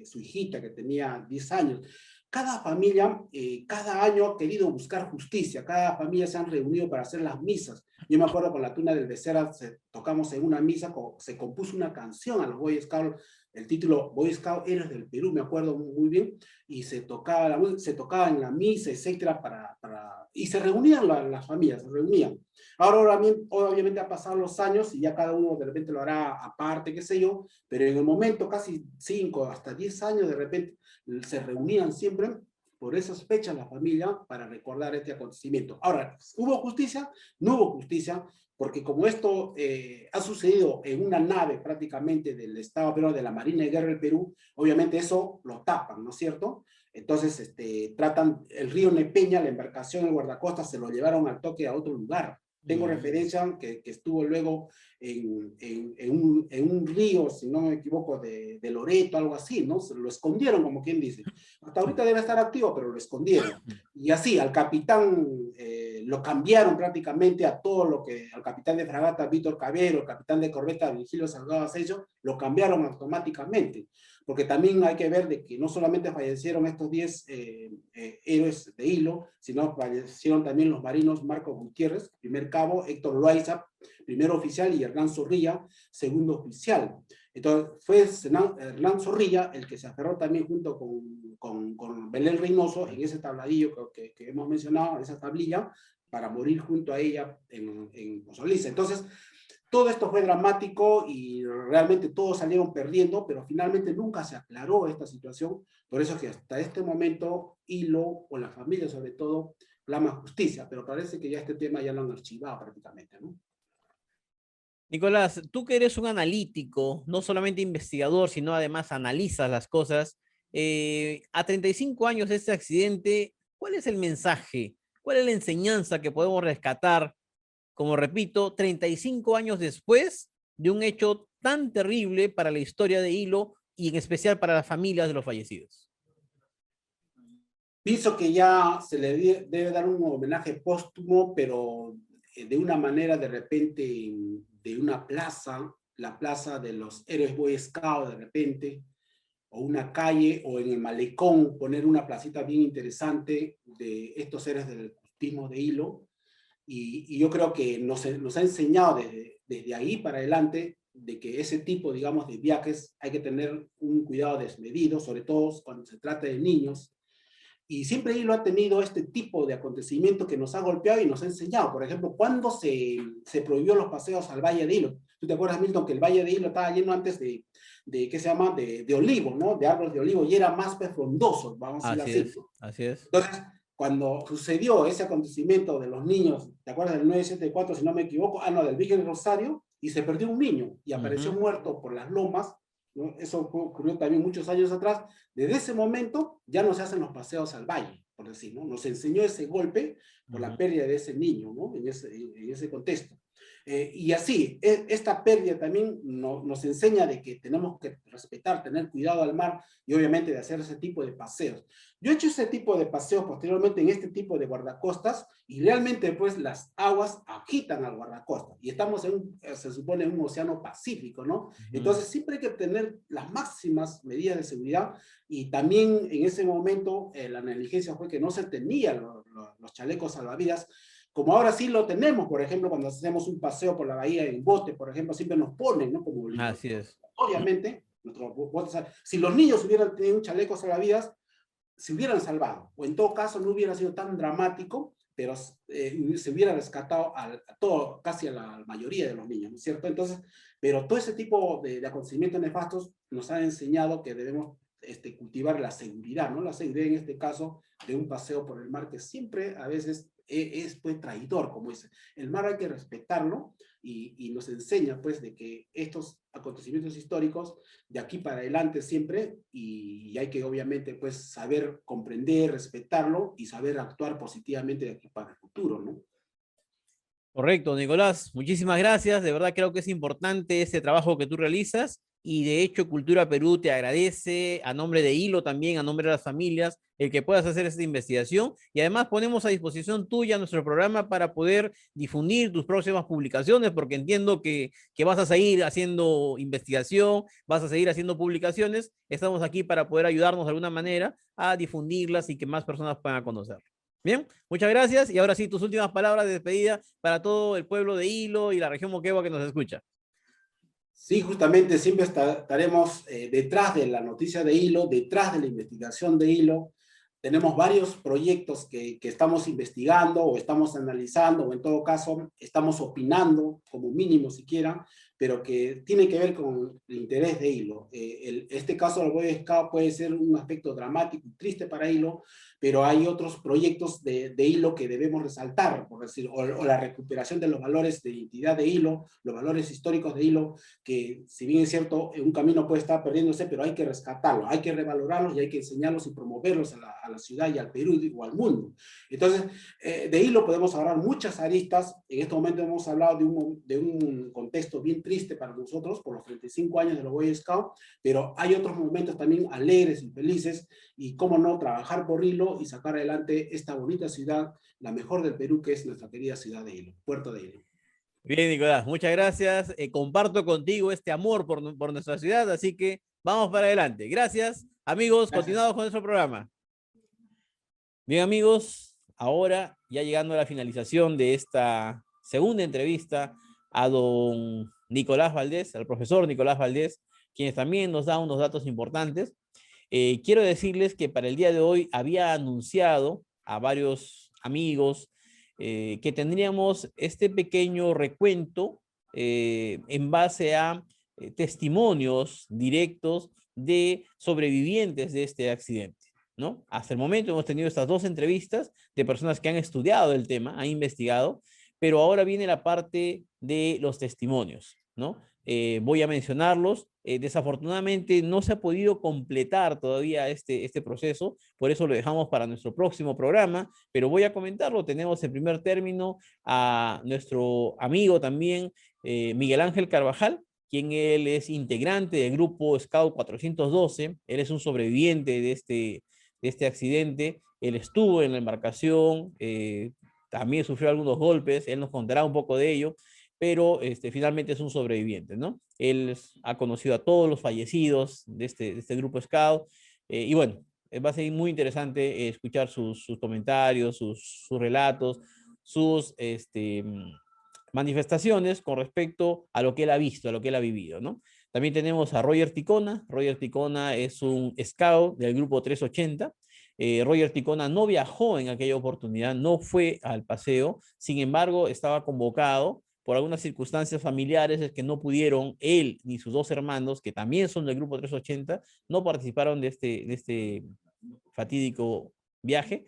S4: su hijita que tenía 10 años, cada familia, cada año ha querido buscar justicia, cada familia se han reunido para hacer las misas. Yo me acuerdo con la Tuna del Becerra, tocamos en una misa, se compuso una canción a los Boy Scouts, el título Boy Scout Héroes del Perú, me acuerdo muy bien, y se tocaba en la misa, etcétera, y se reunían las familias, se reunían. Ahora obviamente han pasado los años y ya cada uno de repente lo hará aparte, qué sé yo, pero en el momento casi 5 hasta 10 años de repente se reunían siempre por esas fechas la familia para recordar este acontecimiento. Ahora, ¿hubo justicia? No hubo justicia, porque como esto ha sucedido en una nave prácticamente del Estado peruano, de la Marina de Guerra del Perú, obviamente eso lo tapan, ¿no es cierto? Entonces, tratan el río Nepeña, la embarcación, el guardacostas, se lo llevaron al toque a otro lugar. Tengo referencia que estuvo luego en un río, si no me equivoco, de Loreto, algo así, ¿no? Se lo escondieron, como quien dice. Hasta ahorita debe estar activo, pero lo escondieron. Y así, al capitán lo cambiaron prácticamente al capitán de fragata Víctor Cabero, el capitán de corbeta Virgilio Salgado Asello, lo cambiaron automáticamente. Porque también hay que ver de que no solamente fallecieron estos 10 héroes de Hilo, sino fallecieron también los marinos Marco Gutiérrez, primer cabo, Héctor Loaiza, primer oficial, y Hernán Zorrilla, segundo oficial. Entonces fue Hernán Zorrilla el que se aferró también junto con Belén Reynoso en ese tabladillo que hemos mencionado, esa tablilla, para morir junto a ella en Pozoliza. Entonces, todo esto fue dramático y realmente todos salieron perdiendo, pero finalmente nunca se aclaró esta situación. Por eso es que hasta este momento Hilo, o la familia sobre todo, clama justicia, pero parece que ya este tema ya lo han archivado prácticamente, ¿no?
S1: Nicolás, tú que eres un analítico, no solamente investigador, sino además analizas las cosas, a 35 años de este accidente, ¿cuál es el mensaje? ¿Cuál es la enseñanza que podemos rescatar, como repito, 35 años después de un hecho tan terrible para la historia de Hilo y en especial para las familias de los fallecidos?
S4: Pienso que ya se le debe dar un homenaje póstumo, pero de una manera de repente, de una plaza, la plaza de los héroes Boy Scout de repente, o una calle, o en el malecón, poner una placita bien interesante de estos héroes del cultismo de Hilo. Y yo creo que nos ha enseñado desde ahí para adelante de que ese tipo, digamos, de viajes hay que tener un cuidado desmedido, sobre todo cuando se trata de niños. Y siempre Hilo ha tenido este tipo de acontecimiento que nos ha golpeado y nos ha enseñado. Por ejemplo, cuando se prohibió los paseos al Valle de Hilo. ¿Tú te acuerdas, Milton, que el Valle de Hilo estaba lleno antes ¿qué se llama? De olivo, ¿no? De árboles de olivo, y era más frondoso, vamos a decirlo así.
S1: Así es.
S4: Entonces, cuando sucedió ese acontecimiento de los niños, ¿te acuerdas del 974, si no me equivoco? No, del Virgen Rosario, y se perdió un niño, y apareció muerto por las lomas, ¿no? Eso ocurrió también muchos años atrás. Desde ese momento ya no se hacen los paseos al valle, por decir, ¿no? Nos enseñó ese golpe por la pérdida de ese niño, ¿no? En ese contexto. Y así, esta pérdida también nos enseña de que tenemos que respetar, tener cuidado al mar, y obviamente de hacer ese tipo de paseos. Yo he hecho ese tipo de paseos posteriormente en este tipo de guardacostas, y realmente pues las aguas agitan al guardacostas, y estamos se supone, en un océano Pacífico, ¿no? Entonces siempre hay que tener las máximas medidas de seguridad, y también en ese momento la negligencia fue que no se tenían los chalecos salvavidas, como ahora sí lo tenemos. Por ejemplo, cuando hacemos un paseo por la bahía en bote, por ejemplo, siempre nos ponen, ¿no? Como
S1: así es.
S4: Obviamente, nuestros botes, si los niños hubieran tenido un chaleco salvavidas, se hubieran salvado, o en todo caso no hubiera sido tan dramático, pero se hubiera rescatado casi a la mayoría de los niños, ¿no es cierto? Entonces, pero todo ese tipo de acontecimientos nefastos nos han enseñado que debemos cultivar la seguridad, ¿no? La seguridad en este caso de un paseo por el mar, que siempre a veces es pues traidor, como dice. El mar hay que respetarlo, y nos enseña pues de que estos acontecimientos históricos de aquí para adelante siempre, y hay que obviamente pues saber comprender, respetarlo y saber actuar positivamente de aquí para el futuro, ¿no?
S1: Correcto, Nicolás, muchísimas gracias. De verdad creo que es importante ese trabajo que tú realizas, y de hecho Cultura Perú te agradece a nombre de Hilo, también a nombre de las familias, el que puedas hacer esta investigación, y además ponemos a disposición tuya nuestro programa para poder difundir tus próximas publicaciones, porque entiendo que vas a seguir haciendo investigación, vas a seguir haciendo publicaciones. Estamos aquí para poder ayudarnos de alguna manera a difundirlas y que más personas puedan conocerlas. Bien, muchas gracias, y ahora sí, tus últimas palabras de despedida para todo el pueblo de Hilo y la región Moquegua que nos escucha.
S4: Sí, justamente siempre estaremos detrás de la noticia de Hilo, detrás de la investigación de Hilo. Tenemos varios proyectos que estamos investigando o estamos analizando, o en todo caso estamos opinando como mínimo siquiera, pero que tiene que ver con el interés de Hilo. Este caso del Boy Scout puede ser un aspecto dramático y triste para Hilo, pero hay otros proyectos de Hilo que debemos resaltar, por decir, o la recuperación de los valores de identidad de Hilo, los valores históricos de Hilo, que si bien es cierto, un camino puede estar perdiéndose, pero hay que rescatarlos, hay que revalorarlos y hay que enseñarlos y promoverlos a la ciudad y al Perú o al mundo. Entonces, de Hilo podemos hablar muchas aristas. En este momento hemos hablado de un contexto bien triste para nosotros por los 35 años de los Boy Scouts, pero hay otros momentos también alegres y felices, y cómo no trabajar por Hilo y sacar adelante esta bonita ciudad, la mejor del Perú, que es nuestra querida ciudad de Hilo, Puerto de Hilo.
S1: Bien, Nicolás, muchas gracias. Comparto contigo este amor por nuestra ciudad, así que vamos para adelante. Gracias, amigos.
S4: Gracias.
S1: Continuamos con nuestro programa. Bien, amigos, ahora ya llegando a la finalización de esta segunda entrevista a don Nicolás Valdés, al profesor Nicolás Valdés, quien también nos da unos datos importantes. Quiero decirles que para el día de hoy había anunciado a varios amigos que tendríamos este pequeño recuento en base a testimonios directos de sobrevivientes de este accidente, ¿no? Hasta el momento hemos tenido estas dos entrevistas de personas que han estudiado el tema, han investigado, pero ahora viene la parte de los testimonios, ¿no? Voy a mencionarlos. Desafortunadamente no se ha podido completar todavía este proceso, por eso lo dejamos para nuestro próximo programa, pero voy a comentarlo. Tenemos en primer término a nuestro amigo también, Miguel Ángel Carvajal, quien él es integrante del grupo Scout 412, él es un sobreviviente de este accidente, él estuvo en la embarcación, también sufrió algunos golpes, él nos contará un poco de ello, pero finalmente es un sobreviviente, ¿no? Él ha conocido a todos los fallecidos de este grupo Scout, y bueno, va a ser muy interesante escuchar sus comentarios, sus relatos, sus manifestaciones con respecto a lo que él ha visto, a lo que él ha vivido, ¿no? También tenemos a Roger Ticona. Roger Ticona es un Scout del grupo 380. Roger Ticona no viajó en aquella oportunidad, no fue al paseo, sin embargo estaba convocado por algunas circunstancias familiares, es que no pudieron, él ni sus dos hermanos, que también son del grupo 380, no participaron de este fatídico viaje,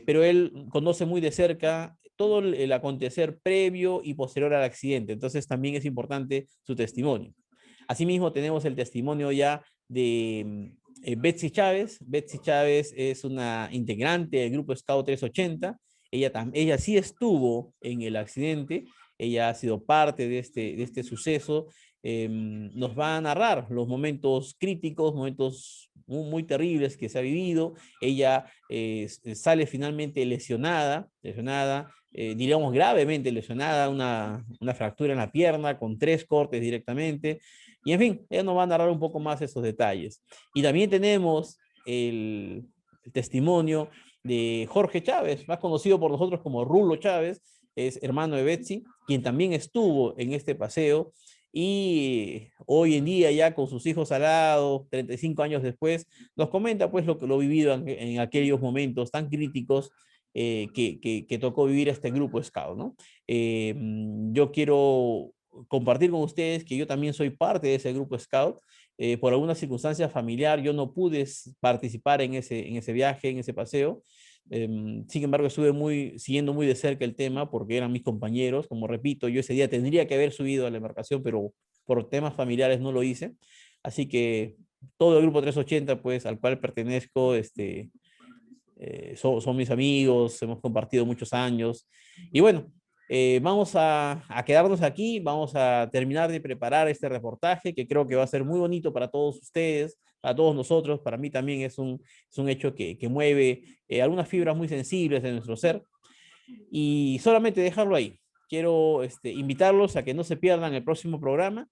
S1: pero él conoce muy de cerca todo el acontecer previo y posterior al accidente, entonces también es importante su testimonio. Asimismo tenemos el testimonio ya de Betsy Chávez. Betsy Chávez es una integrante del grupo Scout 380, ella sí estuvo en el accidente, ella ha sido parte de este suceso, nos va a narrar los momentos críticos, momentos muy terribles que se ha vivido. Ella sale finalmente lesionada, diríamos gravemente lesionada, una fractura en la pierna con 3 cortes directamente, y en fin, ella nos va a narrar un poco más esos detalles. Y también tenemos el testimonio de Jorge Chávez, más conocido por nosotros como Rulo Chávez, es hermano de Betsy, quien también estuvo en este paseo, y hoy en día ya con sus hijos al lado, 35 años después, nos comenta pues lo vivido en aquellos momentos tan críticos que tocó vivir este grupo Scout, ¿no? Yo quiero compartir con ustedes que yo también soy parte de ese grupo Scout. Por alguna circunstancia familiar yo no pude participar en ese viaje, en ese paseo. Sin embargo, estuve siguiendo muy de cerca el tema porque eran mis compañeros. Como repito, yo ese día tendría que haber subido a la embarcación, pero por temas familiares no lo hice. Así que todo el grupo 380, pues, al cual pertenezco, son mis amigos, hemos compartido muchos años. Y bueno, vamos a quedarnos aquí, vamos a terminar de preparar este reportaje que creo que va a ser muy bonito para todos ustedes, para todos nosotros. Para mí también es un hecho que mueve algunas fibras muy sensibles de nuestro ser, y solamente dejarlo ahí. Quiero invitarlos a que no se pierdan el próximo programa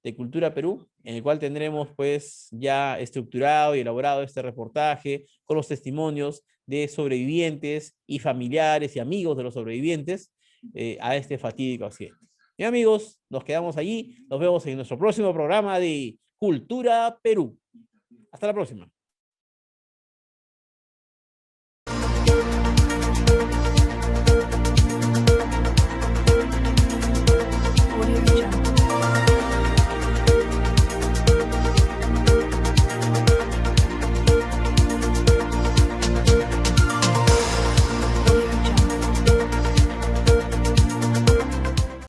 S1: de Cultura Perú, en el cual tendremos pues ya estructurado y elaborado este reportaje con los testimonios de sobrevivientes y familiares y amigos de los sobrevivientes a este fatídico accidente. Bien, amigos, nos quedamos allí, nos vemos en nuestro próximo programa de Cultura Perú. Hasta la próxima.